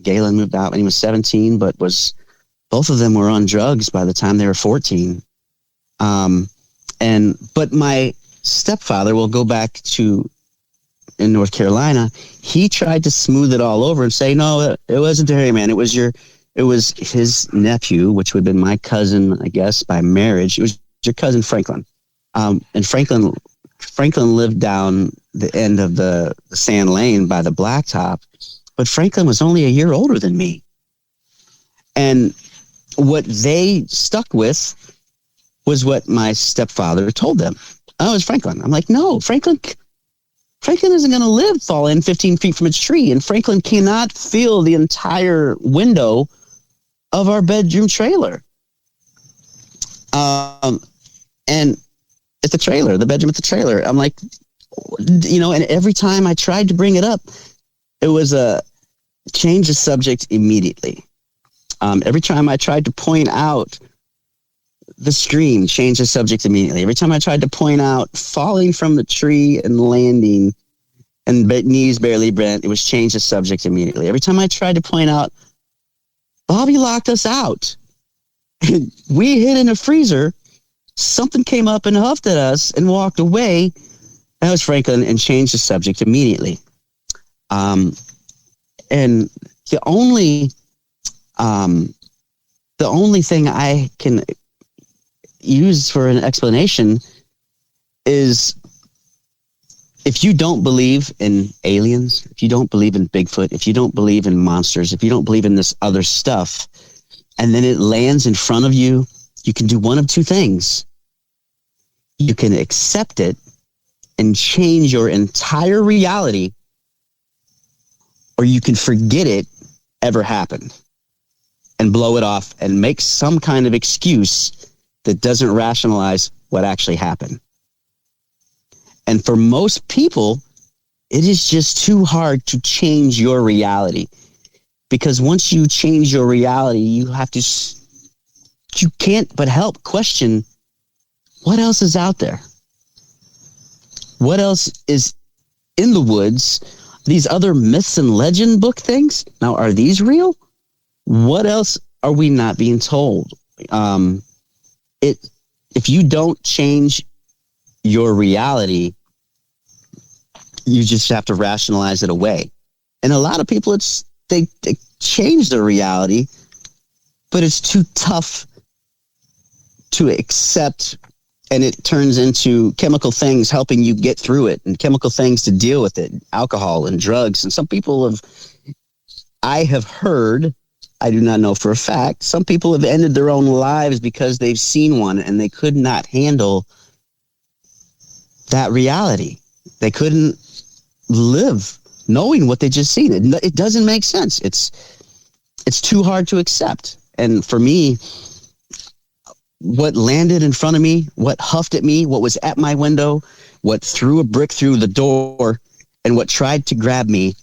Galen moved out when he was 17, but both of them were on drugs by the time they were 14. But my stepfather, will go back to in North Carolina, he tried to smooth it all over and say, no, it wasn't the hairy man. It was his nephew, which would have been my cousin, I guess, by marriage. It was your cousin Franklin. And Franklin lived down the end of the sand lane by the blacktop, but Franklin was only a year older than me. And what they stuck with was what my stepfather told them. Oh, it was Franklin. I'm like, no, Franklin isn't going to live falling 15 feet from a tree. And Franklin cannot feel the entire window of our bedroom trailer. And at the trailer, the bedroom at the trailer, I'm like, and every time I tried to bring it up, it was a change the subject immediately. Every time I tried to point out the scream, change the subject immediately. Every time I tried to point out falling from the tree and landing and knees barely bent, it was change the subject immediately. Every time I tried to point out, Bobby locked us out. We hid in a freezer. Something came up and huffed at us and walked away. That was Franklin, and changed the subject immediately. And the only thing I can use for an explanation is if you don't believe in aliens, if you don't believe in Bigfoot, if you don't believe in monsters, if you don't believe in this other stuff, and then it lands in front of you, you can do one of two things. You can accept it and change your entire reality, or you can forget it ever happened and blow it off and make some kind of excuse that doesn't rationalize what actually happened. And for most people, it is just too hard to change your reality, because once you change your reality, you can't but help question what else is out there. What else is in the woods? These other myths and legend book things. Now, are these real? What else are we not being told? If you don't change your reality, you just have to rationalize it away. And a lot of people, they change their reality, but it's too tough to accept, and it turns into chemical things helping you get through it, and chemical things to deal with it, alcohol and drugs. And some people I have heard, I do not know for a fact, some people have ended their own lives because they've seen one and they could not handle that reality. They couldn't live knowing what they just seen. It doesn't make sense. It's too hard to accept. And for me, what landed in front of me, what huffed at me, what was at my window, what threw a brick through the door, and what tried to grab me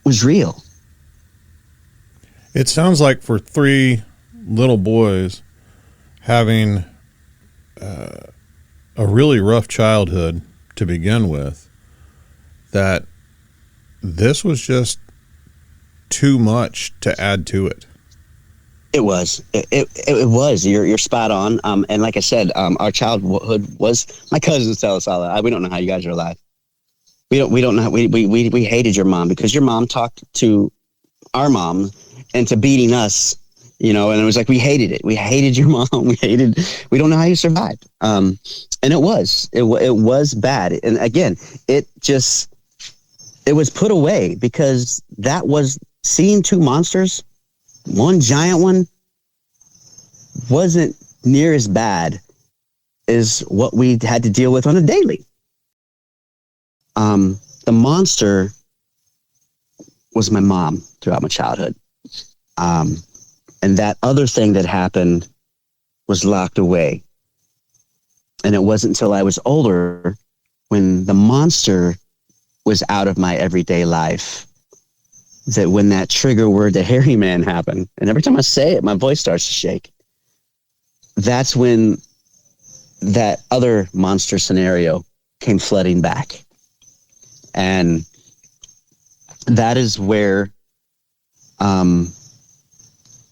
was real. It sounds like for three little boys having a really rough childhood to begin with, that this was just too much to add to it. It was. It was. You're spot on. And like I said, our childhood was. My cousins tell us all that. We don't know how you guys are alive. We don't know. We hated your mom because your mom talked to our mom into beating us. You know, and it was like we hated it. We hated your mom. We don't know how you survived. And it was bad. And again, it was put away because that was seeing two monsters. One giant one wasn't near as bad as what we had to deal with on a daily. The monster was my mom throughout my childhood. And that other thing that happened was locked away. And it wasn't until I was older, when the monster was out of my everyday life, that when that trigger word, the hairy man, happened, and every time I say it, my voice starts to shake. That's when that other monster scenario came flooding back. And that is where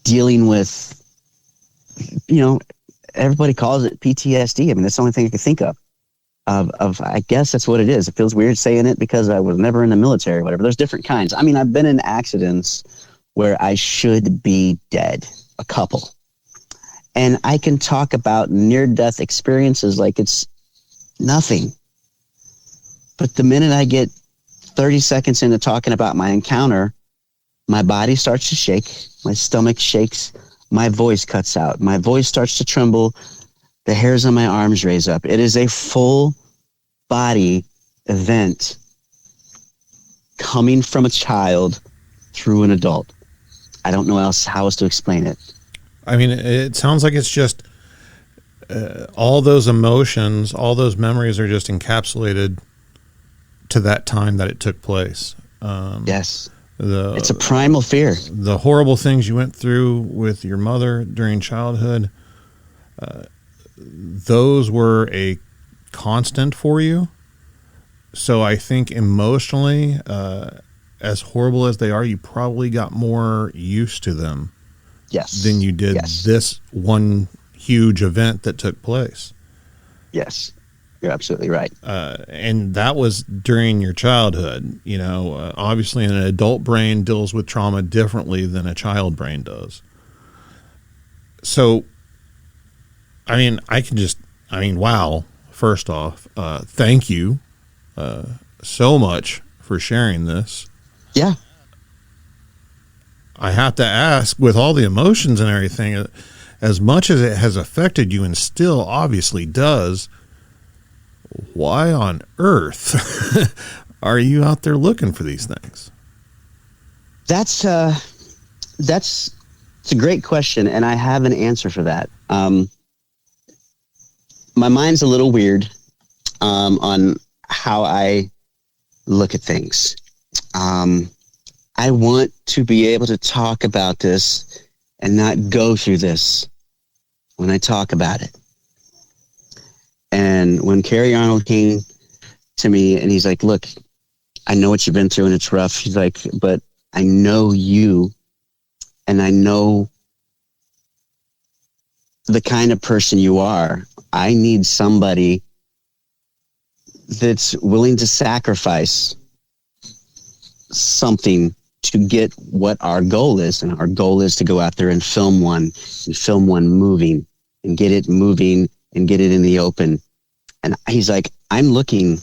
dealing with, everybody calls it PTSD. I mean, that's the only thing I can think of. I guess that's what it is. It feels weird saying it because I was never in the military or whatever. There's different kinds. I mean, I've been in accidents where I should be dead, a couple. And I can talk about near-death experiences like it's nothing. But the minute I get 30 seconds into talking about my encounter, my body starts to shake, my stomach shakes, my voice cuts out, my voice starts to tremble, the hairs on my arms raise up. It is a full body event coming from a child through an adult. I don't know how else to explain it. I mean, it sounds like it's just all those emotions, all those memories are just encapsulated to that time that it took place. Yes. It's a primal fear. The horrible things you went through with your mother during childhood, those were a constant for you. So I think emotionally, as horrible as they are, you probably got more used to them than you did this one huge event that took place. Yes, you're absolutely right. And that was during your childhood. Obviously an adult brain deals with trauma differently than a child brain does. So, I mean, wow. First off, thank you so much for sharing this. Yeah. I have to ask, with all the emotions and everything, as much as it has affected you and still obviously does, why on earth are you out there looking for these things? That's a great question, and I have an answer for that. My mind's a little weird on how I look at things. I want to be able to talk about this and not go through this when I talk about it. And when Carrie Arnold came to me and he's like, look, I know what you've been through and it's rough. He's like, but I know you and I know the kind of person you are. I need somebody that's willing to sacrifice something to get what our goal is. And our goal is to go out there and film one moving and get it moving and get it in the open. And he's like, I'm looking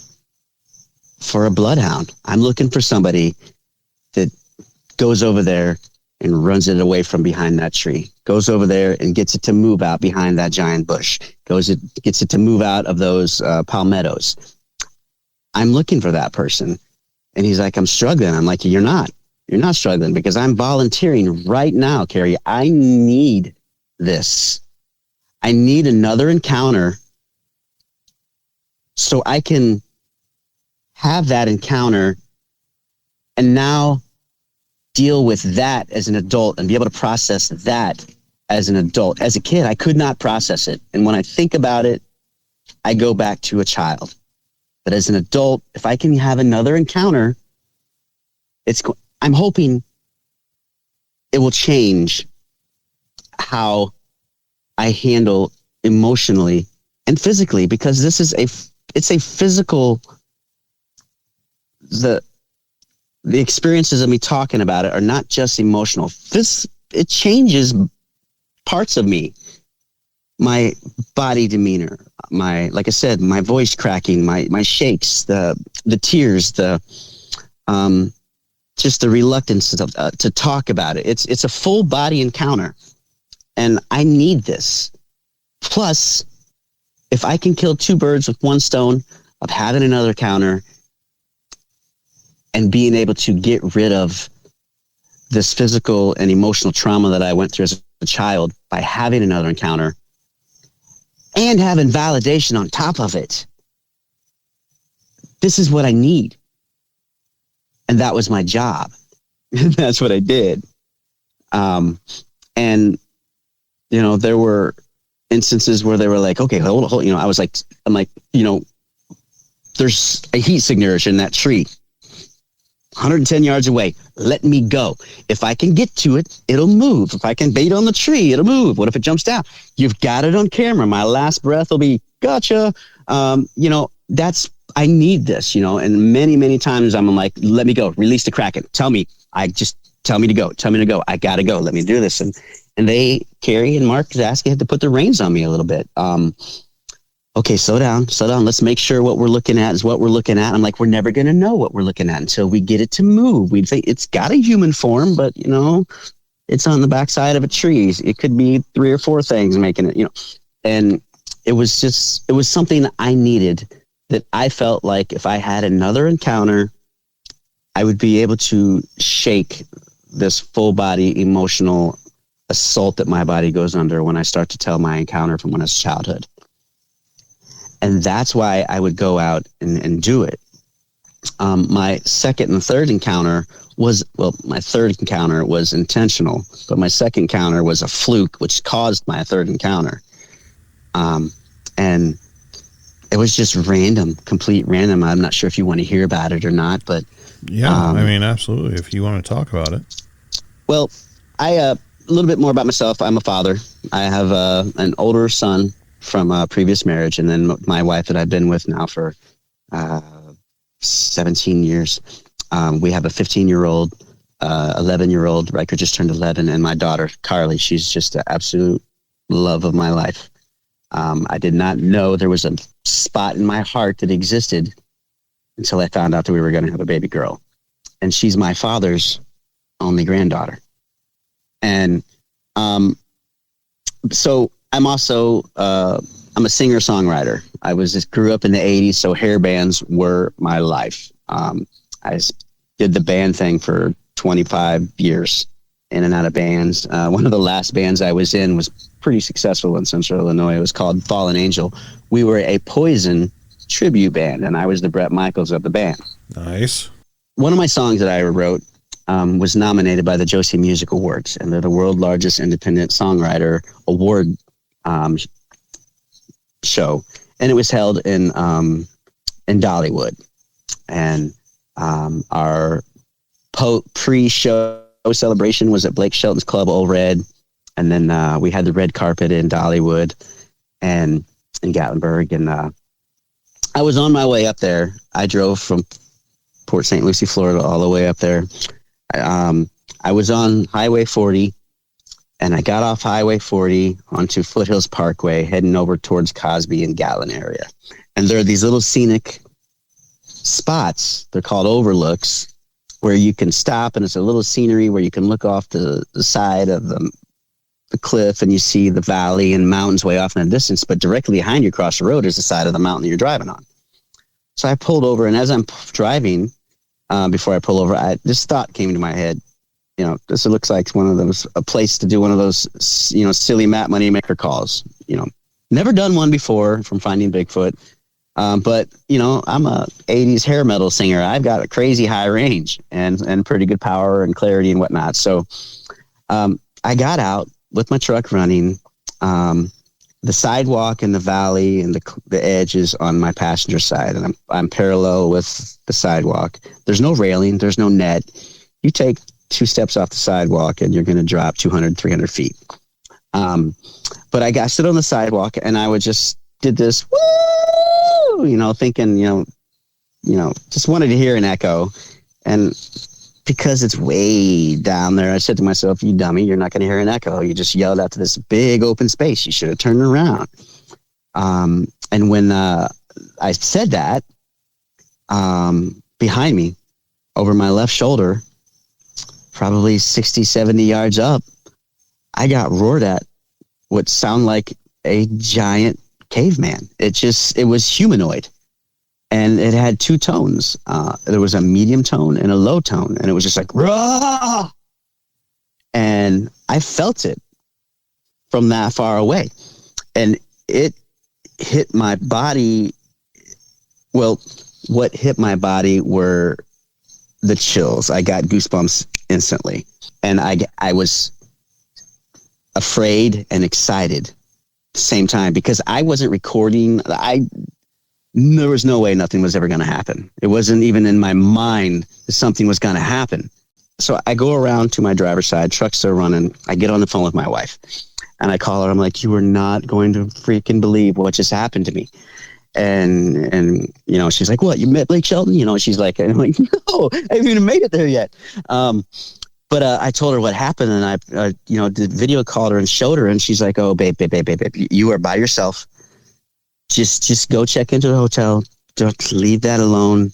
for a bloodhound. I'm looking for somebody that goes over there and runs it away from behind that tree, goes over there and gets it to move out behind that giant bush, gets it to move out of those palmettos. I'm looking for that person. And he's like, I'm struggling. I'm like, you're not struggling, because I'm volunteering right now, Carrie. I need this. I need another encounter so I can have that encounter and now deal with that as an adult and be able to process that as an adult. As a kid, I could not process it. And when I think about it, I go back to a child. But as an adult, if I can have another encounter, I'm hoping it will change how I handle emotionally and physically, because it's a physical, the experiences of me talking about it are not just emotional. It changes parts of me, my body demeanor, like I said, my voice cracking, my shakes, the tears, just the reluctance to talk about it. It's a full body encounter, and I need this. Plus, if I can kill two birds with one stone of having another encounter and being able to get rid of this physical and emotional trauma that I went through as a child by having another encounter and having validation on top of it, this is what I need. And that was my job. That's what I did. And, there were instances where they were like, okay, hold, I'm like, there's a heat signature in that tree, 110 yards away. Let me go. If I can get to it, it'll move. If I can bait on the tree, it'll move. What if it jumps down? You've got it on camera. My last breath will be, gotcha. I need this, and many, many times I'm like, let me go, release the Kraken. Tell me to go. I got to go. Let me do this. And they, Carrie and Mark Zasky, had to put the reins on me a little bit. Okay, slow down. Let's make sure what we're looking at is what we're looking at. I'm like, we're never going to know what we're looking at until we get it to move. We think it's got a human form, but it's on the backside of a tree. It could be 3 or 4 things making it, and it was something that I needed, that I felt like if I had another encounter, I would be able to shake this full body emotional assault that my body goes under when I start to tell my encounter from when I was childhood. And that's why I would go out and do it. My second and third encounter my third encounter was intentional, but my second encounter was a fluke, which caused my third encounter. And it was just random, complete random. I'm not sure if you want to hear about it or not, but yeah, absolutely. If you want to talk about it. Well, a little bit more about myself. I'm a father. I have an older son from a previous marriage, and then my wife that I've been with now for 17 years. We have a 15-year-old, 11-year-old. Riker just turned 11, and my daughter, Carlee. She's just an absolute love of my life. I did not know there was a spot in my heart that existed until I found out that we were going to have a baby girl. And she's my father's only granddaughter. And so I'm also I'm a singer-songwriter. I grew up in the 80s, so hair bands were my life. I did the band thing for 25 years, in and out of bands. One of the last bands I was in was pretty successful in Central Illinois. It was called Fallen Angel. We were a Poison tribute band, and I was the Bret Michaels of the band. Nice. One of my songs that I wrote was nominated by the Josie Music Awards, and they're the world's largest independent songwriter award show, and it was held in Dollywood. And our pre-show celebration was at Blake Shelton's Club, Old Red, and then we had the red carpet in Dollywood and in Gatlinburg. And I was on my way up there. I drove from Port St. Lucie, Florida, all the way up there. I was on Highway 40, and I got off Highway 40 onto Foothills Parkway, heading over towards Cosby and Gatlin area. And there are these little scenic spots, they're called overlooks, where you can stop, and it's a little scenery where you can look off the side of the cliff, and you see the valley and mountains way off in the distance, but directly behind you across the road is the side of the mountain that you're driving on. So I pulled over, and as I'm driving, before I pull over, this thought came into my head. You know, this looks like a place to do one of those, silly Matt Moneymaker calls. Never done one before from Finding Bigfoot. But, I'm a 80s hair metal singer. I've got a crazy high range and pretty good power and clarity and whatnot. So I got out with my truck running. The sidewalk and the valley and the edge is on my passenger side, and I'm parallel with the sidewalk. There's no railing. There's no net. You take 2 steps off the sidewalk and you're going to drop 200, 300 feet. But I stood on the sidewalk, and I just did this, woo, thinking, just wanted to hear an echo. And because it's way down there, I said to myself, you dummy, you're not going to hear an echo. You just yelled out to this big open space. You should have turned around. And when I said that, behind me, over my left shoulder, probably 60, 70 yards up, I got roared at what sounded like a giant caveman. It was humanoid. And it had 2 tones. There was a medium tone and a low tone. And it was just like, rah! And I felt it from that far away. And it hit my body. Well, what hit my body were the chills. I got goosebumps instantly. And I was afraid and excited at the same time, because I wasn't recording. There was no way nothing was ever going to happen. It wasn't even in my mind that something was going to happen. So I go around to my driver's side, trucks are running. I get on the phone with my wife, and I call her. I'm like, you are not going to freaking believe what just happened to me. And she's like, what, you met Blake Shelton? She's like, I'm like, no, I haven't even made it there yet. But I told her what happened, and I did video called her and showed her, and she's like, oh, babe, you are by yourself. Just go check into the hotel. Don't leave that alone.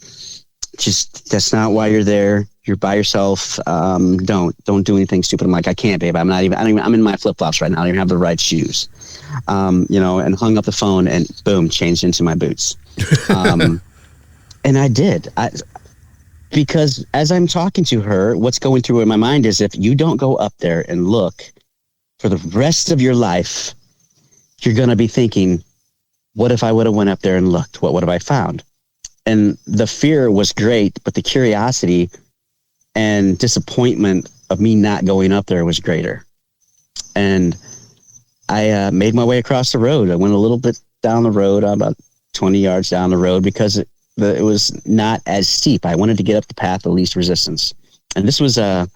That's not why you're there. You're by yourself. Don't do anything stupid. I'm like, I can't, babe. I'm in my flip flops right now. I don't even have the right shoes. And hung up the phone, and boom, changed into my boots. And I did. Because as I'm talking to her, what's going through in my mind is, if you don't go up there and look for the rest of your life, you're going to be thinking, what if I would have went up there and looked? What would have I found? And the fear was great, but the curiosity and disappointment of me not going up there was greater. And I made my way across the road. I went a little bit down the road, about 20 yards down the road, because it was not as steep. I wanted to get up the path of least resistance. And this was, I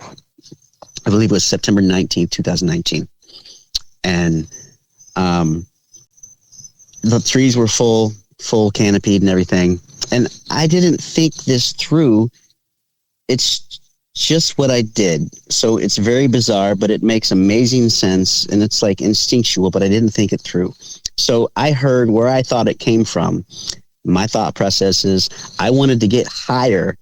believe it was September 19th, 2019. And the trees were full canopied and everything. And I didn't think this through. It's just what I did. So it's very bizarre, but it makes amazing sense. And it's like instinctual, but I didn't think it through. So I heard where I thought it came from. My thought process is I wanted to get higher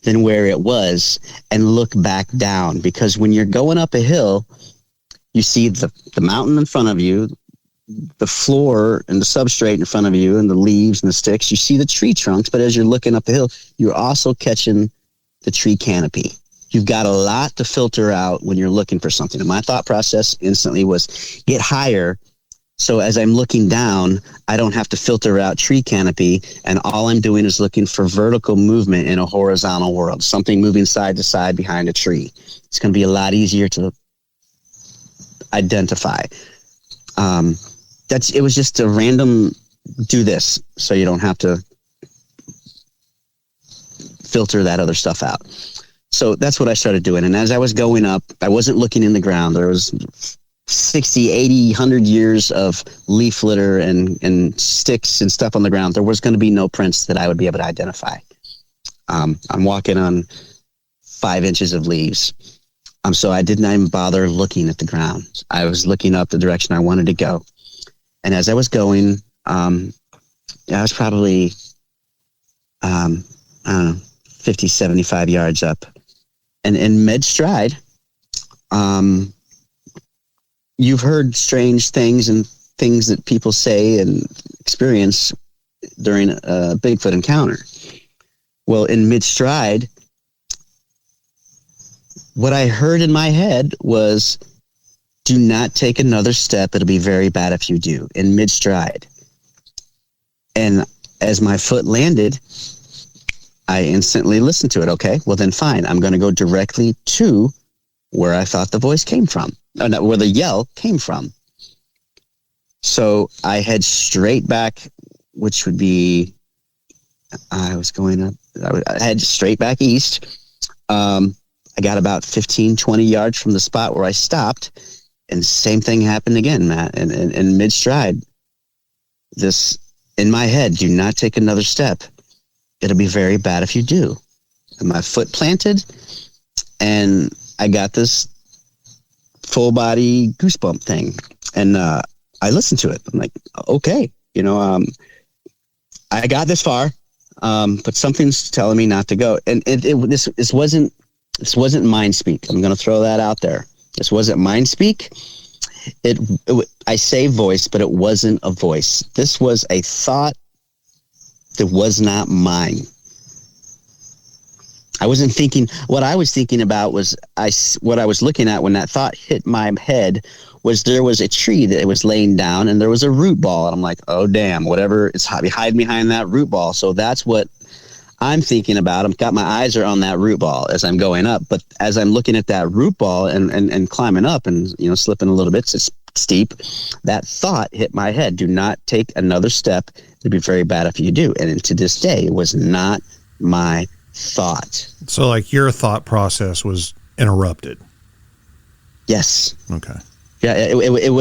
than where it was and look back down, because when you're going up a hill, you see the mountain in front of you, the floor and the substrate in front of you, and the leaves and the sticks. You see the tree trunks, but as you're looking up the hill, you're also catching the tree canopy. You've got a lot to filter out when you're looking for something. And my thought process instantly was get higher. So as I'm looking down, I don't have to filter out tree canopy, and all I'm doing is looking for vertical movement in a horizontal world, something moving side to side behind a tree. It's going to be a lot easier to identify. It was just a random do this, so you don't have to filter that other stuff out. So that's what I started doing. And as I was going up, I wasn't looking in the ground. There was 60, 80, 100 years of leaf litter and sticks and stuff on the ground. There was going to be no prints that I would be able to identify. I'm walking on 5 inches of leaves. So I did not even bother looking at the ground. I was looking up the direction I wanted to go. And as I was going, I was probably, 50, 75 yards up. And in mid-stride, you've heard strange things and things that people say and experience during a Bigfoot encounter. Well, in mid-stride, what I heard in my head was, do not take another step. It'll be very bad if you do, in mid-stride. And as my foot landed, I instantly listened to it. Okay, well then fine. I'm going to go directly to where I thought the voice came from. Oh, no, where the yell came from. So I head straight back, which would be, I head straight back east. I got about 15, 20 yards from the spot where I stopped, and the same thing happened again, Matt. And in mid-stride, this, in my head, do not take another step. It'll be very bad if you do. And my foot planted, and I got this full body goosebump thing. And I listened to it. I'm like, okay, I got this far, but something's telling me not to go. And this wasn't mind speak. I'm going to throw that out there. This wasn't mind speak. I say voice, but it wasn't a voice. This was a thought that was not mine. I wasn't thinking. What I was thinking about was what I was looking at when that thought hit my head was there was a tree that was laying down and there was a root ball. And I'm like, oh, damn, whatever is hiding behind that root ball. So that's what I'm thinking about. I've got my eyes are on that root ball as I'm going up. But as I'm looking at that root ball and climbing up and, slipping a little bit, it's steep, that thought hit my head. Do not take another step. It'd be very bad if you do. And to this day, it was not my thought. So like your thought process was interrupted. Yes. Okay. Yeah, it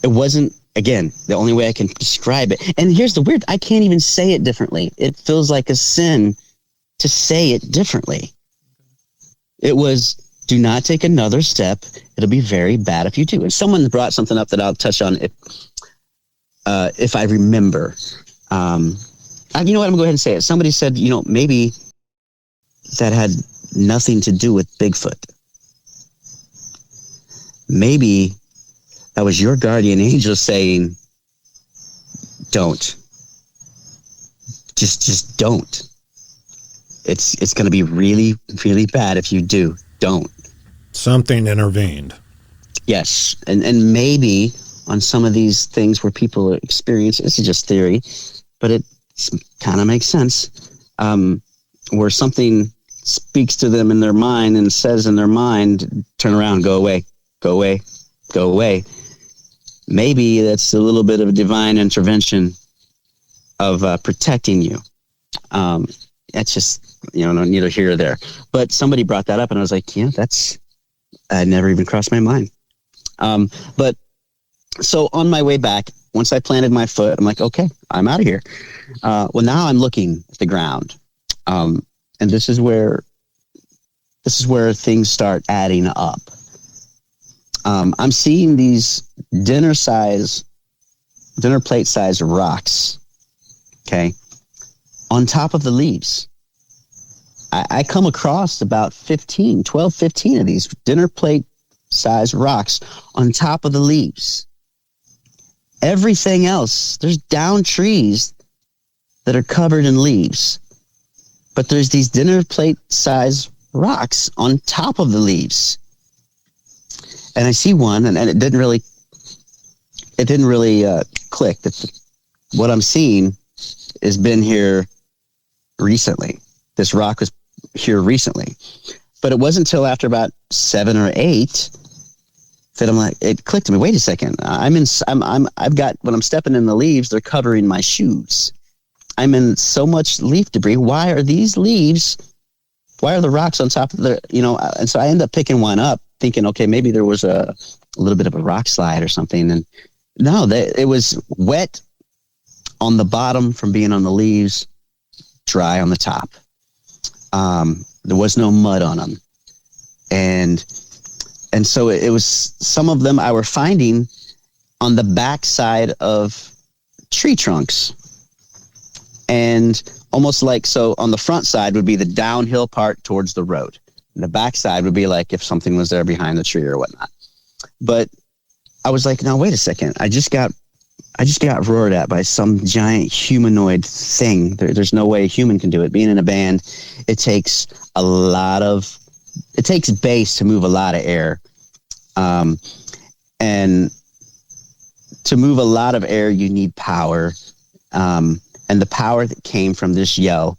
wasn't, again, the only way I can describe it. And here's the weird, I can't even say it differently. It feels like a sin to say it differently. It was, do not take another step. It'll be very bad if you do. And someone brought something up that I'll touch on if I remember. You know what? I'm going to go ahead and say it. Somebody said, maybe that had nothing to do with Bigfoot. Maybe that was your guardian angel saying, don't. Just don't. It's going to be really, really bad if you do. Don't. Something intervened. Yes. And maybe on some of these things where people experience, this is just theory, but it kind of makes sense, where something speaks to them in their mind and says in their mind, turn around, go away, go away, go away. Maybe that's a little bit of a divine intervention of protecting you. That's just, neither here or there. But somebody brought that up, and I was like, I never even crossed my mind. But so on my way back, once I planted my foot, I'm like, okay, I'm out of here. Well, now I'm looking at the ground. And this is where things start adding up. I'm seeing these dinner plate size rocks. Okay. on top of the leaves. I come across about 15 of these dinner plate size rocks on top of the leaves. Everything else, there's down trees that are covered in leaves, but there's these dinner plate size rocks on top of the leaves. And I see one, and it didn't really click that what I'm seeing has been here recently. This rock was here recently, but it wasn't until after about 7 or 8 that I'm like, it clicked to me. Wait a second. I've got, when I'm stepping in the leaves, they're covering my shoes. I'm in so much leaf debris. Why are the rocks on top of the, and so I end up picking one up thinking, okay, maybe there was a little bit of a rock slide or something. And no, it was wet on the bottom from being on the leaves, dry on the top. There was no mud on them. And so it was, some of them I were finding on the backside of tree trunks. And almost like, so on the front side would be the downhill part towards the road. And the backside would be like if something was there behind the tree or whatnot. But I was like, no, wait a second. I just got roared at by some giant humanoid thing. There's no way a human can do it. Being in a band, it takes bass to move a lot of air. And to move a lot of air, you need power. And the power that came from this yell,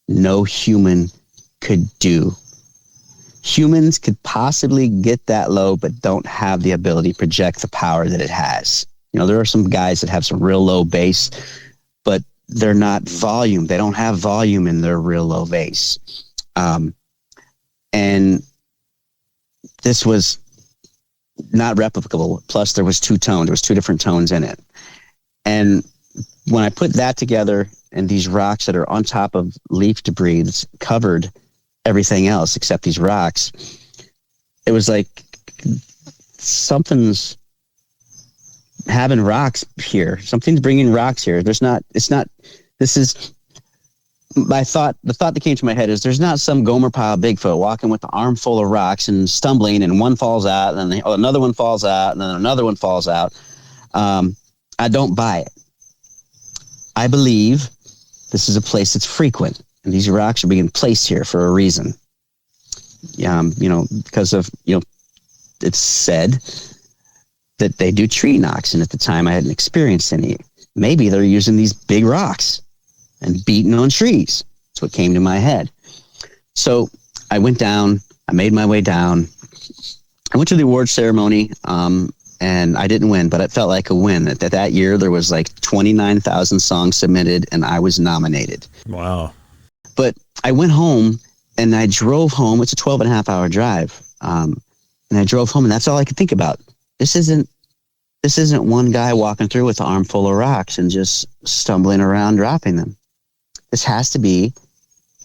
no human could do. Humans could possibly get that low, but don't have the ability to project the power that it has. There are some guys that have some real low bass, but they're not volume. They don't have volume in their real low bass. And this was not replicable. Plus, there was 2 tones. There was 2 different tones in it. And when I put that together and these rocks that are on top of leaf debris that's covered everything else except these rocks, it was like something's having rocks here. Something's bringing rocks here. The thought that came to my head is there's not some Gomer Pyle Bigfoot walking with an armful of rocks and stumbling, and one falls out, and then another one falls out, and then another one falls out. I don't buy it. I believe this is a place that's frequent, and these rocks are being placed here for a reason. Because of, it's said that they do tree knocks, and at the time I hadn't experienced any. Maybe they're using these big rocks and beating on trees. That's what came to my head. So I went down. I made my way down. I went to the award ceremony, and I didn't win, but it felt like a win. That year, there was like 29,000 songs submitted, and I was nominated. Wow. But I went home, and I drove home. It's a 12-and-a-half-hour drive. And I drove home, and that's all I could think about. This isn't one guy walking through with an armful of rocks and just stumbling around dropping them. This has to be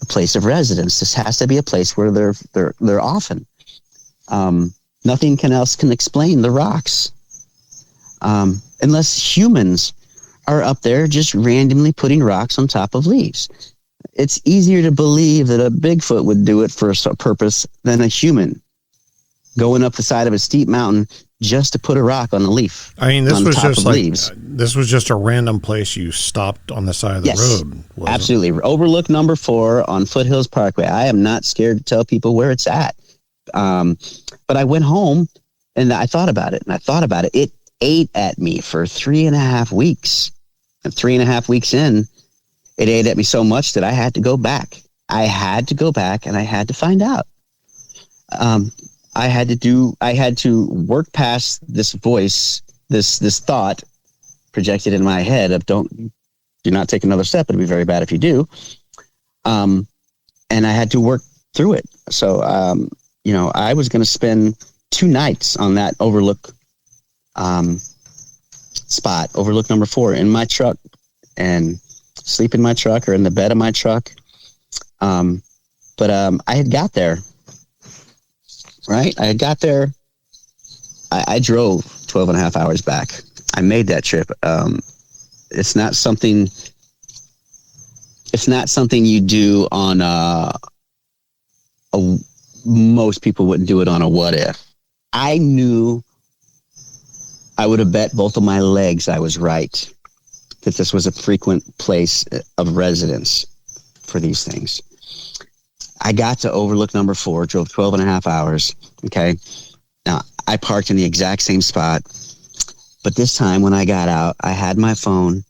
a place of residence. This has to be a place where they're often. Nothing else can explain the rocks. Unless humans are up there just randomly putting rocks on top of leaves. It's easier to believe that a Bigfoot would do it for a purpose than a human going up the side of a steep mountain just to put a rock on a leaf. I mean, this was just like leaves. This was just a random place you stopped on the side of the road. Absolutely. Overlook number 4 on Foothills Parkway. I am not scared to tell people where it's at. But I went home and I thought about it. It ate at me for 3.5 weeks. And 3.5 weeks in, it ate at me so much that I had to go back. I had to go back and I had to find out. I had to work past this voice, this thought projected in my head of do not take another step. It'd be very bad if you do. And I had to work through it. So, I was going to spend 2 nights on that overlook spot, overlook number 4, in my truck, and sleep in my truck or in the bed of my truck. But I had got there. Right? I had got there. I drove 12.5 hours back. I made that trip. It's not something It's not something you do on most people wouldn't do it on a what if. I knew I would have bet both of my legs I was right, that this was a frequent place of residence for these things. I got to overlook number 4, drove 12 and a half hours. Okay. Now, I parked in the exact same spot, but this time when I got out, I had my phone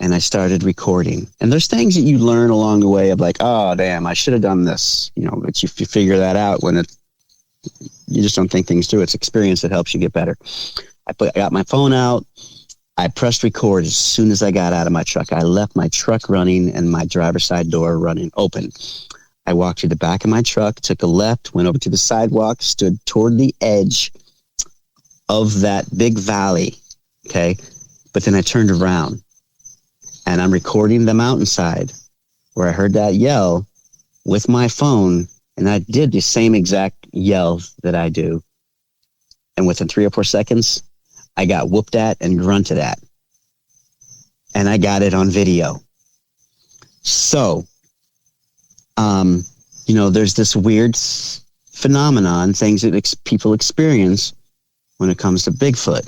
and I started recording. And there's things that you learn along the way of like, oh, damn, I should have done this. You know, but you figure that out when you just don't think things through. It's experience that helps you get better. I got my phone out. I pressed record as soon as I got out of my truck. I left my truck running and my driver's side door running open. I walked to the back of my truck, took a left, went over to the sidewalk, stood toward the edge of that big valley. Okay. But then I turned around. And I'm recording the mountainside where I heard that yell with my phone. And I did the same exact yell that I do. And within 3 or 4 seconds, I got whooped at and grunted at. And I got it on video. So, you know, there's this weird phenomenon, things that people experience when it comes to Bigfoot.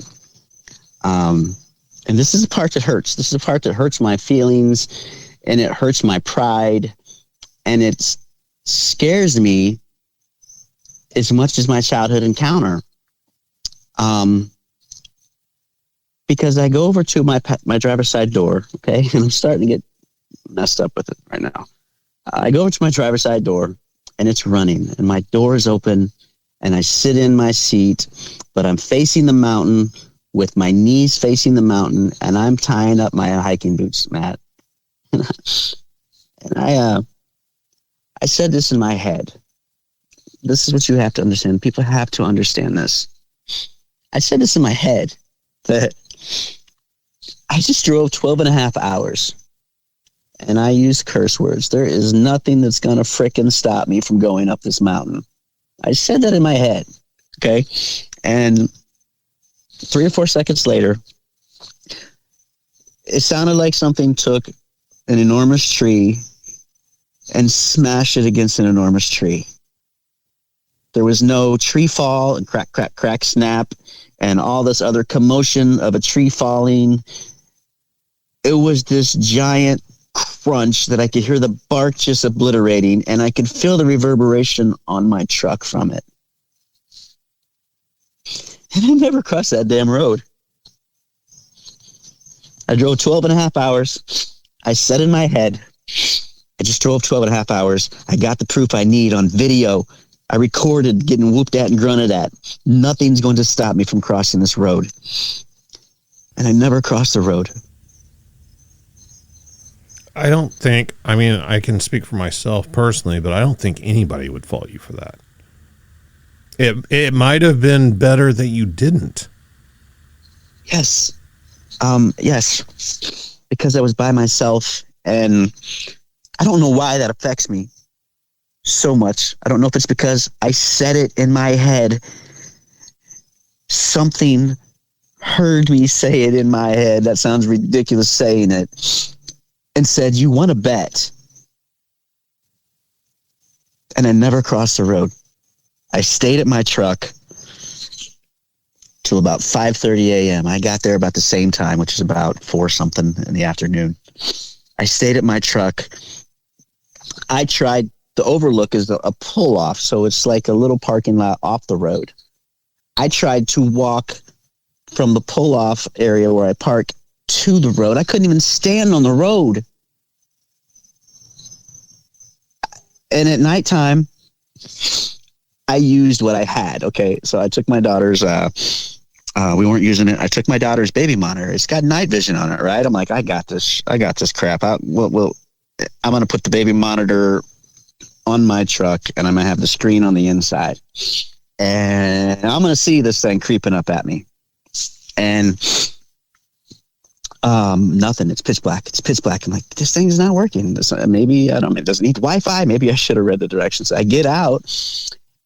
And this is the part that hurts. This is the part that hurts my feelings, and it hurts my pride, and it scares me as much as my childhood encounter. Because I go over to my driver's side door, okay, and I'm starting to get messed up with it right now. I go over to my driver's side door, and it's running, and my door is open, and I sit in my seat, but I'm facing the mountain with my knees facing the mountain, and I'm tying up my hiking boots, Matt. And I said this in my head. This is what you have to understand. People have to understand this. I said this in my head, that I just drove 12 and a half hours, and I used curse words. There is nothing that's going to frickin' stop me from going up this mountain. I said that in my head, okay? And 3 or 4 seconds later, it sounded like something took an enormous tree and smashed it against an enormous tree. There was no tree fall and crack, crack, crack, snap, and all this other commotion of a tree falling. It was this giant crunch that I could hear the bark just obliterating, and I could feel the reverberation on my truck from it. And I never crossed that damn road. I drove 12 and a half hours. I said in my head, I just drove 12 and a half hours. I got the proof I need on video. I recorded getting whooped at and grunted at. Nothing's going to stop me from crossing this road. And I never crossed the road. I don't think, I mean, I can speak for myself personally, but I don't think anybody would fault you for that. It might have been better that you didn't. Yes. Yes. Because I was by myself, and I don't know why that affects me so much. I don't know if it's because I said it in my head. Something heard me say it in my head. That sounds ridiculous saying it. And said, you want to bet. And I never crossed the road. I stayed at my truck till about 5:30 a.m. I got there about the same time, which is about 4 something in the afternoon. I stayed at my truck. I tried, the overlook is a pull off, so it's like a little parking lot off the road. I tried to walk from the pull off area where I park to the road. I couldn't even stand on the road. And at nighttime, I used what I had. Okay, so I took my daughter's, we weren't using it. I took my daughter's baby monitor. It's got night vision on it, right? I'm like, I got this crap out. Well, I'm going to put the baby monitor on my truck, and I'm going to have the screen on the inside. And I'm going to see this thing creeping up at me. And nothing. It's pitch black. I'm like, this thing's not working. Maybe, I don't know, it doesn't need Wi-Fi. Maybe I should have read the directions. I get out,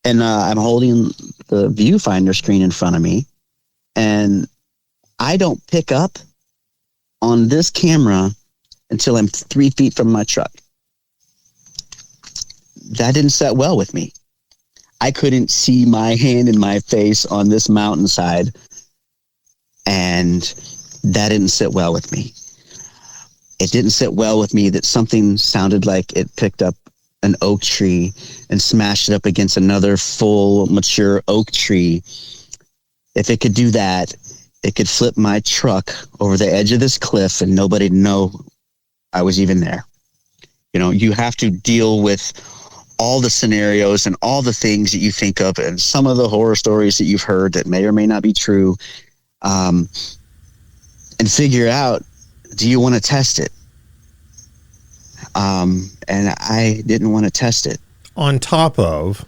and I'm holding the viewfinder screen in front of me, and I don't pick up on this camera until I'm 3 feet from my truck. That didn't set well with me. I couldn't see my hand in my face on this mountainside, and that didn't sit well with me. It didn't sit well with me that something sounded like it picked up an oak tree and smashed it up against another full, mature oak tree. If it could do that, it could flip my truck over the edge of this cliff and nobody'd know I was even there. You know, you have to deal with all the scenarios and all the things that you think of and some of the horror stories that you've heard that may or may not be true, and figure out, do you want to test it? And I didn't want to test it. On top of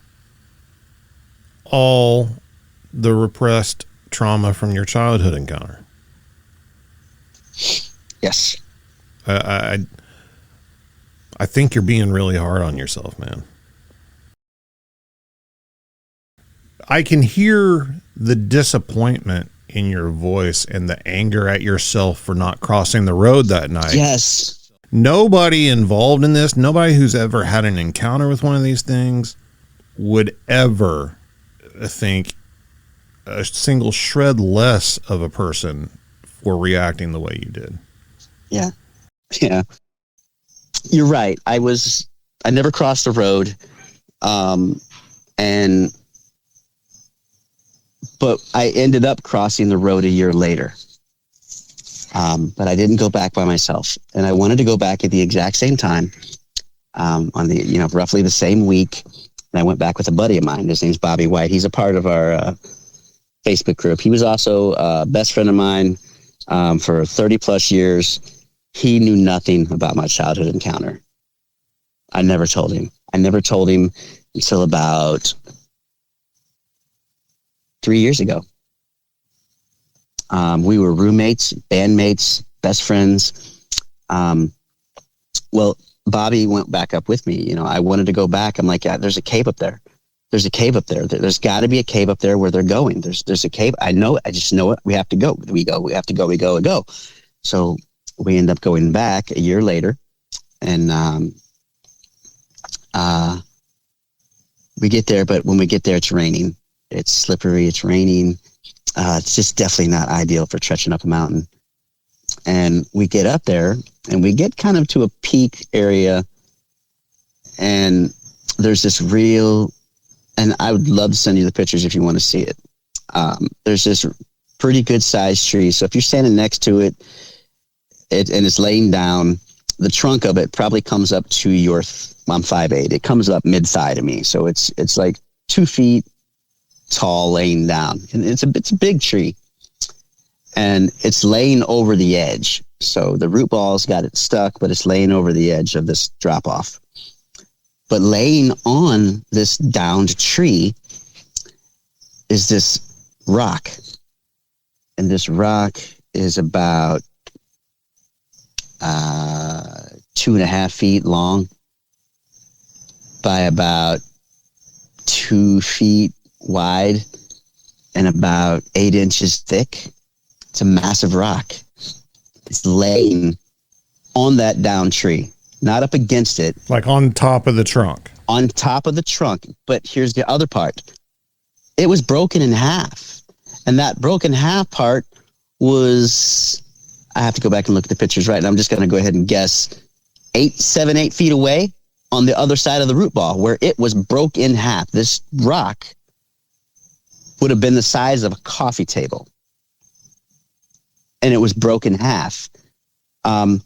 all the repressed trauma from your childhood encounter. Yes. I think you're being really hard on yourself, man. I can hear the disappointment in your voice and the anger at yourself for not crossing the road that night. Yes. Nobody involved in this, nobody who's ever had an encounter with one of these things would ever think a single shred less of a person for reacting the way you did. Yeah. Yeah. You're right. I never crossed the road. But I ended up crossing the road a year later. But I didn't go back by myself. And I wanted to go back at the exact same time, on the, roughly the same week. And I went back with a buddy of mine. His name's Bobby White. He's a part of our Facebook group. He was also a best friend of mine for 30 plus years. He knew nothing about my childhood encounter. I never told him until about 3 years ago. We were roommates, bandmates, best friends. Well, Bobby went back up with me. I wanted to go back. I'm like, yeah, there's a cave up there. There's a cave up there. There's got to be a cave up there where they're going. There's a cave. I know it. I just know it. We have to go. We have to go. We go. So we end up going back a year later, and we get there. But when we get there, it's raining. It's slippery. It's raining. It's just definitely not ideal for trekking up a mountain. And we get up there, and we get kind of to a peak area, and there's this real, and I would love to send you the pictures if you want to see it. There's this pretty good sized tree. So if you're standing next to it, and it's laying down, the trunk of it probably comes up to your, I'm 5'8". It comes up mid-thigh to me. So it's like 2 feet tall, laying down. And it's a big tree. And it's laying over the edge. So the root ball's got it stuck, but it's laying over the edge of this drop off. But laying on this downed tree is this rock. And this rock is about 2.5 feet long by about 2 feet wide and about 8 inches thick. It's a massive rock. It's laying on that down tree, not up against it. Like on top of the trunk. On top of the trunk. But here's the other part. It was broken in half. And that broken half part was, I have to go back and look at the pictures right now. I'm just going to go ahead and guess 8 feet away on the other side of the root ball where it was broke in half. This rock would have been the size of a coffee table. And it was broken in half. And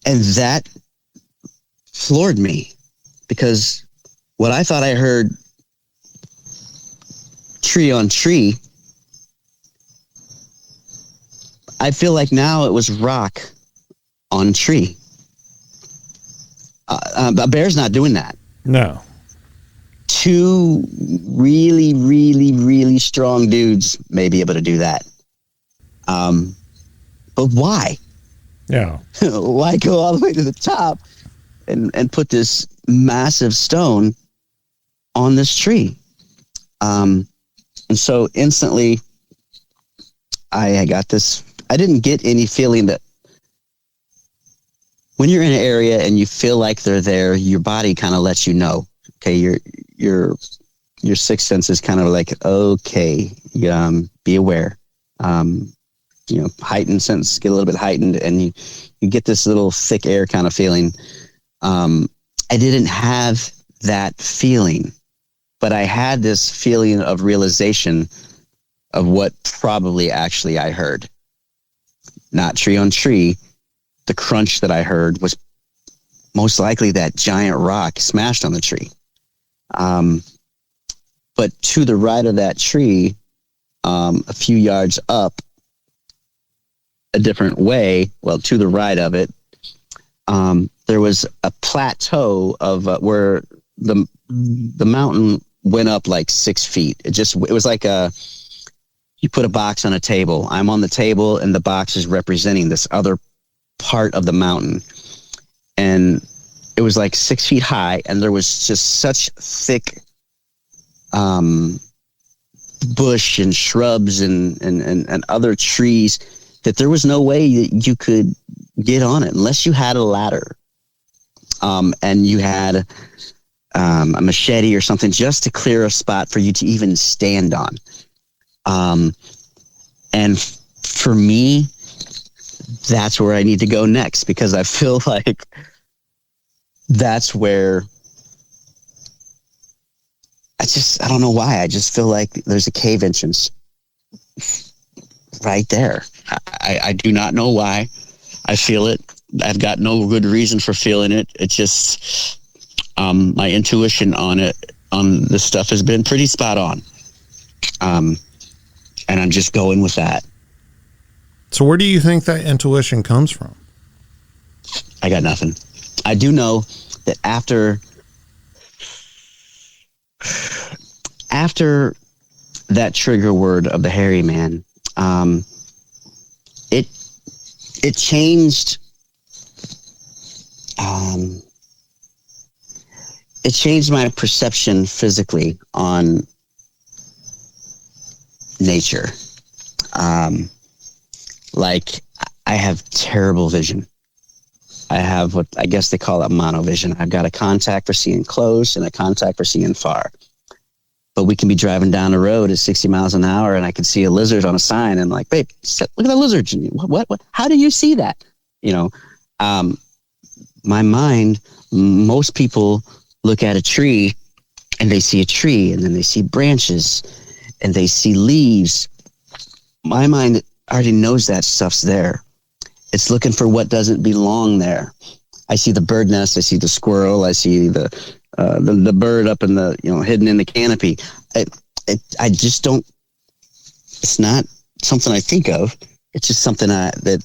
that floored me because what I thought I heard tree on tree, I feel like now it was rock on tree. A bear's not doing that. No. 2 really, really, really strong dudes may be able to do that. But why? Yeah. Why go all the way to the top and put this massive stone on this tree? And so instantly I got this, I didn't get any feeling that when you're in an area and you feel like they're there, your body kind of lets you know. Okay, your sixth sense is kind of like, okay, be aware. Heightened sense get a little bit heightened, and you get this little thick air kind of feeling. I didn't have that feeling, but I had this feeling of realization of what probably actually I heard. Not tree on tree. The crunch that I heard was most likely that giant rock smashed on the tree. But to the right of that tree, a few yards up, a different way, well, to the right of it, there was a plateau of where the mountain went up like 6 feet. It was like you put a box on a table. I'm on the table, and the box is representing this other part of the mountain. And it was like 6 feet high, and there was just such thick bush and shrubs and other trees that there was no way that you could get on it unless you had a ladder, and you had a machete or something just to clear a spot for you to even stand on. And for me, that's where I need to go next, because I feel like that's where I don't know why. I just feel like there's a cave entrance right there. I do not know why. I feel it. I've got no good reason for feeling it. It's just my intuition on this stuff has been pretty spot on. And I'm just going with that. So where do you think that intuition comes from? I got nothing. I do know that after that trigger word of the hairy man, it changed. It changed my perception physically on nature. Like, I have terrible vision. I have what I guess they call it monovision. I've got a contact for seeing close and a contact for seeing far. But we can be driving down the road at 60 miles an hour, and I can see a lizard on a sign, and like, babe, look at that lizard, Jimmie. What? How do you see that? My mind, most people look at a tree, and they see a tree, and then they see branches, and they see leaves. My mind already knows that stuff's there. It's looking for what doesn't belong there. I see the bird nest. I see the squirrel. I see the bird up in the, hidden in the canopy. I just don't. It's not something I think of. It's just something that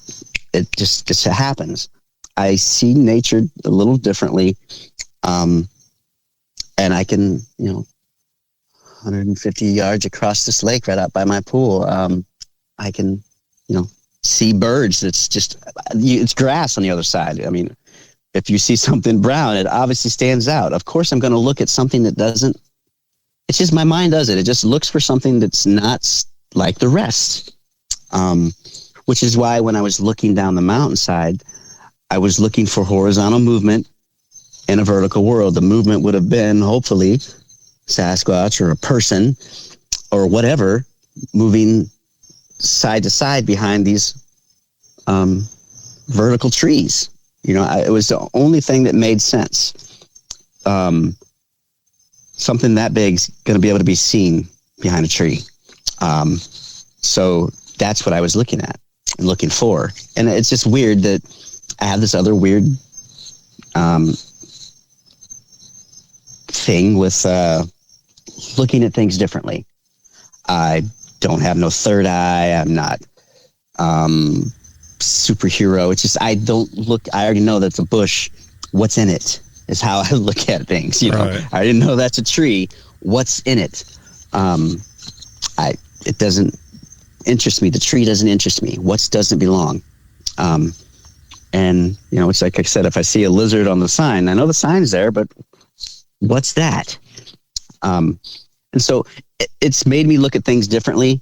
it just happens. I see nature a little differently, and I can 150 yards across this lake right out by my pool. I can see birds. It's grass on the other side. I mean, if you see something brown, it obviously stands out. Of course, I'm going to look at something that doesn't. It's just my mind does it. It just looks for something that's not like the rest. Which is why when I was looking down the mountainside, I was looking for horizontal movement in a vertical world. The movement would have been, hopefully, Sasquatch or a person or whatever moving side to side behind these vertical trees. It was the only thing that made sense. Something that big's going to be able to be seen behind a tree. So that's what I was looking at and looking for. And it's just weird that I have this other weird thing with looking at things differently. I don't have no third eye. I'm not superhero. It's just I already know that's a bush. What's in it is how I look at things. Right. I didn't know that's a tree. What's in it? It doesn't interest me. The tree doesn't interest me. What doesn't belong? And it's like I said, if I see a lizard on the sign, I know the sign's there, but what's that? And so it's made me look at things differently.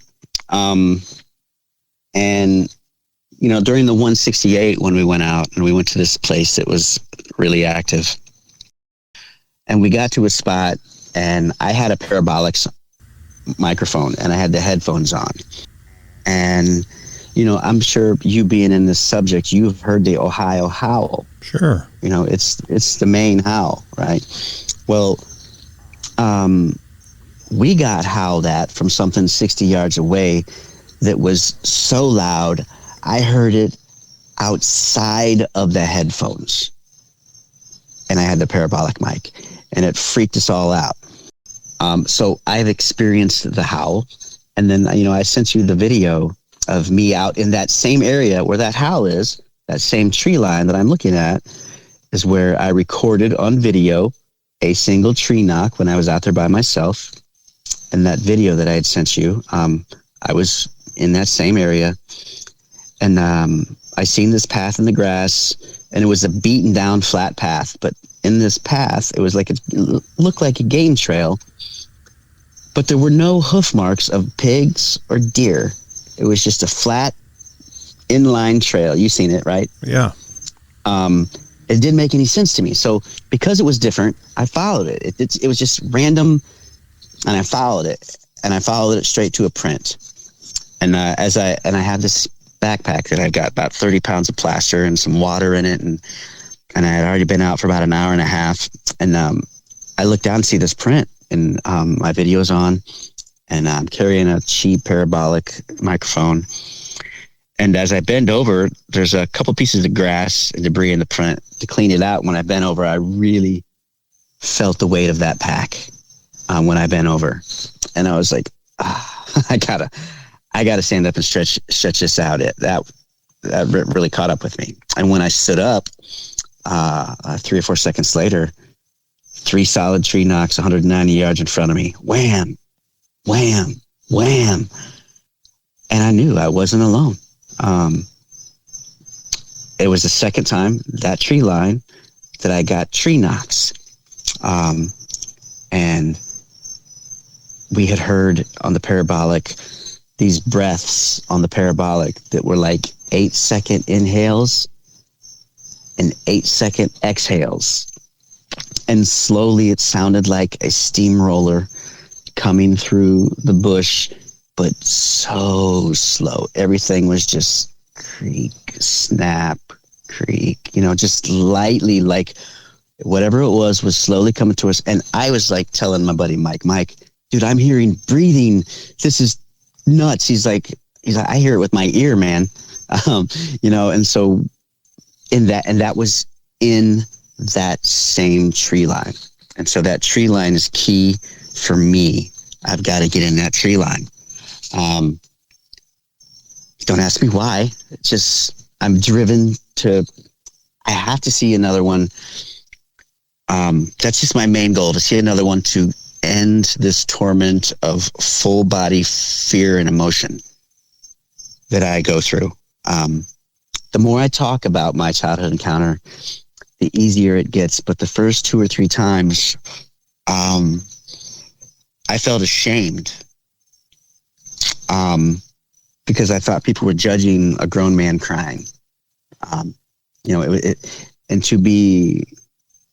And during the 168 when we went out and we went to this place that was really active, and we got to a spot, and I had a parabolic microphone and I had the headphones on, and I'm sure you being in this subject, you've heard the Ohio howl. Sure. It's the main howl, right? Well, we got howled at from something 60 yards away that was so loud, I heard it outside of the headphones. And I had the parabolic mic, and it freaked us all out. So I've experienced the howl, and then, I sent you the video of me out in that same area where that howl is, that same tree line that I'm looking at, is where I recorded on video a single tree knock when I was out there by myself. And that video that I had sent you, I was in that same area, and I seen this path in the grass, and it was a beaten down flat path. But in this path, it was like, it looked like a game trail, but there were no hoof marks of pigs or deer. It was just a flat inline trail. You've seen it, right? Yeah. It didn't make any sense to me. So because it was different, I followed it. It was just random, and I followed it, and I followed it straight to a print. And I had this backpack that I got about 30 pounds of plaster and some water in it, and I had already been out for about an hour and a half. And I looked down and see this print, and my video's on, and I'm carrying a cheap parabolic microphone. And as I bend over, there's a couple pieces of grass and debris in the print. To clean it out, when I bent over, I really felt the weight of that pack when I bent over. And I was like, I gotta stand up and stretch this out. That really caught up with me. And when I stood up, 3 or 4 seconds later, 3 solid tree knocks 190 yards in front of me. Wham, wham, wham. And I knew I wasn't alone. It was the second time that tree line that I got tree knocks. And we had heard on the parabolic these breaths on the parabolic that were like 8-second inhales and 8-second exhales. And slowly it sounded like a steamroller coming through the bush, but so slow. Everything was just creak, snap, creak, just lightly, like whatever it was slowly coming to us. And I was like telling my buddy Mike, dude, I'm hearing breathing. This is nuts. He's like, I hear it with my ear, man. And so that was in that same tree line. And so that tree line is key for me. I've got to get in that tree line. Don't ask me why. It's just, I'm driven to, I have to see another one. That's just my main goal, to see another one to end this torment of full body fear and emotion that I go through. The more I talk about my childhood encounter, the easier it gets. But the first 2 or 3 times, I felt ashamed. Because I thought people were judging a grown man crying. And to be,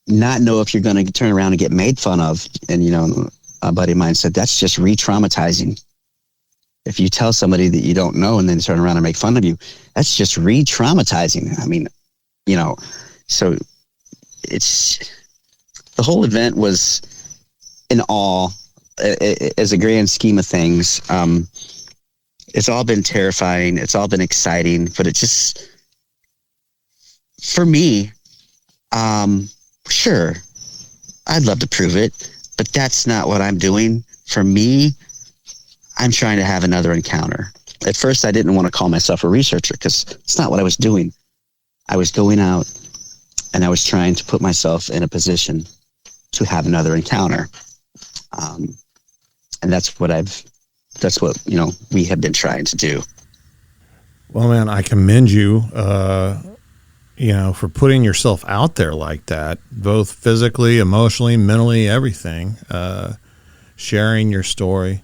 not know if you're going to turn around and get made fun of. And, a buddy of mine said, that's just re-traumatizing. If you tell somebody that you don't know and then turn around and make fun of you, that's just re-traumatizing. I mean, so it's, the whole event was in awe as a grand scheme of things. It's all been terrifying. It's all been exciting, but it just, for me, sure, I'd love to prove it, but that's not what I'm doing. For me, I'm trying to have another encounter. At first, I didn't want to call myself a researcher because it's not what I was doing. I was going out and I was trying to put myself in a position to have another encounter. And that's what we have been trying to do. Well, man, I commend you, for putting yourself out there like that, both physically, emotionally, mentally, everything, sharing your story,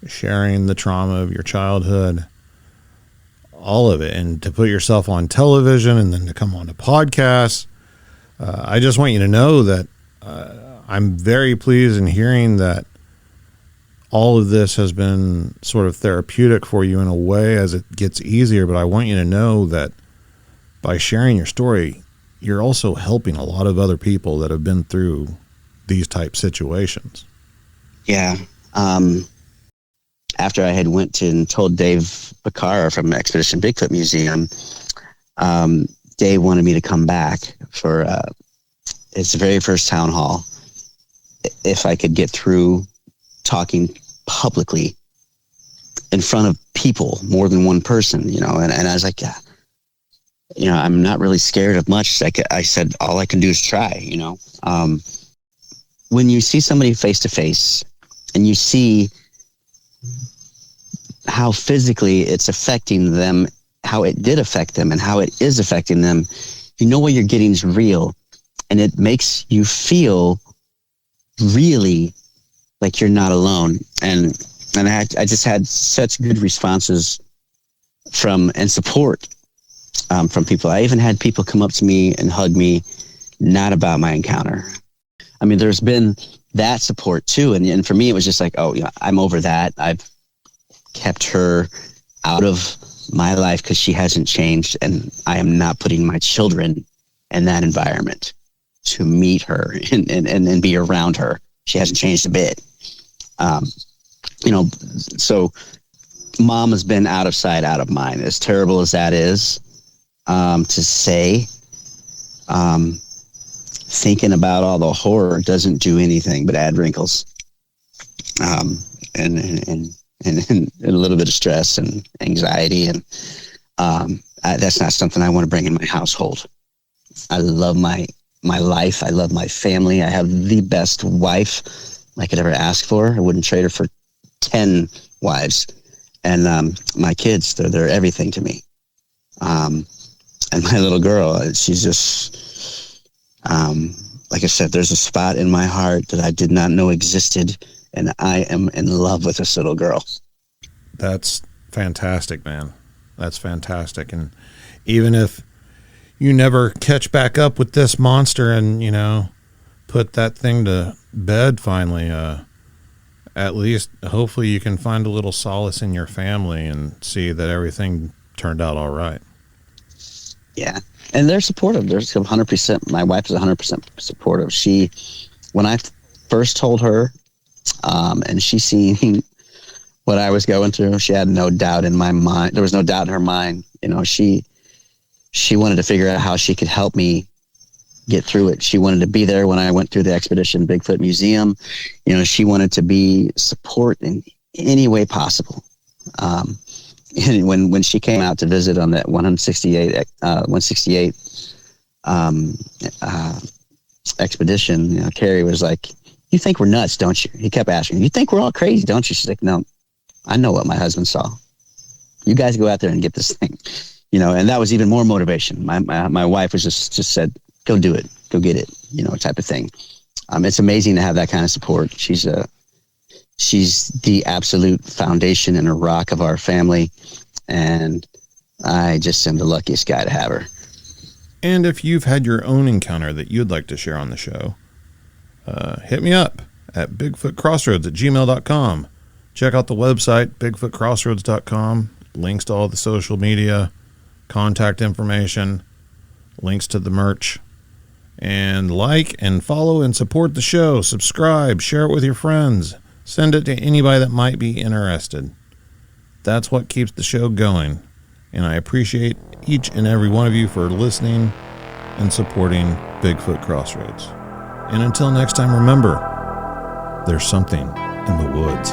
sharing the trauma of your childhood. all of it, and to put yourself on television and then to come on to podcasts. I just want you to know that I'm very pleased in hearing that all of this has been sort of therapeutic for you in a way as it gets easier. But I want you to know that by sharing your story, you're also helping a lot of other people that have been through these type situations. Yeah. After I had went to and told Dave Bacar from Expedition Bigfoot Museum, Dave wanted me to come back for his very first town hall if I could get through talking publicly in front of people, more than one person, and I was like, yeah, I'm not really scared of much. I said, all I can do is try, when you see somebody face to face and you see how physically it's affecting them, how it did affect them, and how it is affecting them, what you're getting is real. And it makes you feel really like you're not alone. And I just had such good responses and support from people. I even had people come up to me and hug me, not about my encounter. I mean, there's been that support too. And for me, it was just like, oh, yeah, I'm over that. I've kept her out of my life because she hasn't changed, and I am not putting my children in that environment to meet her and be around her. She hasn't changed a bit. So mom has been out of sight, out of mind. As terrible as that is to say, thinking about all the horror doesn't do anything but add wrinkles, and a little bit of stress and anxiety. And that's not something I want to bring in my household. I love my life. I love my family. I have the best wife I could ever ask for. I wouldn't trade her for 10 wives. And my kids, they're everything to me. And my little girl, she's just, like I said, there's a spot in my heart that I did not know existed, and I am in love with this little girl. That's fantastic, man. That's fantastic. And even if you never catch back up with this monster and, put that thing to bed finally, at least hopefully you can find a little solace in your family and see that everything turned out all right. Yeah. And they're supportive. They're 100%. My wife is 100% supportive. When I first told her, and she seen what I was going through, she had no doubt in my mind. There was no doubt in her mind. She wanted to figure out how she could help me get through it. She wanted to be there when I went through the Expedition Bigfoot Museum. She wanted to be support in any way possible. And when she came out to visit on that 168 expedition, Carrie was like, "You think we're nuts, don't you?" He kept asking, "You think we're all crazy, don't you?" She's like, "No, I know what my husband saw. You guys go out there and get this thing." And that was even more motivation. My wife was just said, "Go do it, go get it," type of thing. It's amazing to have that kind of support. She's the absolute foundation and a rock of our family, and I just am the luckiest guy to have her. And if you've had your own encounter that you'd like to share on the show, hit me up at bigfootcrossroads@gmail.com. Check out the website, bigfootcrossroads.com. Links to all the social media, contact information, links to the merch. And like and follow and support the show. Subscribe, share it with your friends. Send it to anybody that might be interested. That's what keeps the show going. And I appreciate each and every one of you for listening and supporting Bigfoot Crossroads. And until next time, remember, there's something in the woods.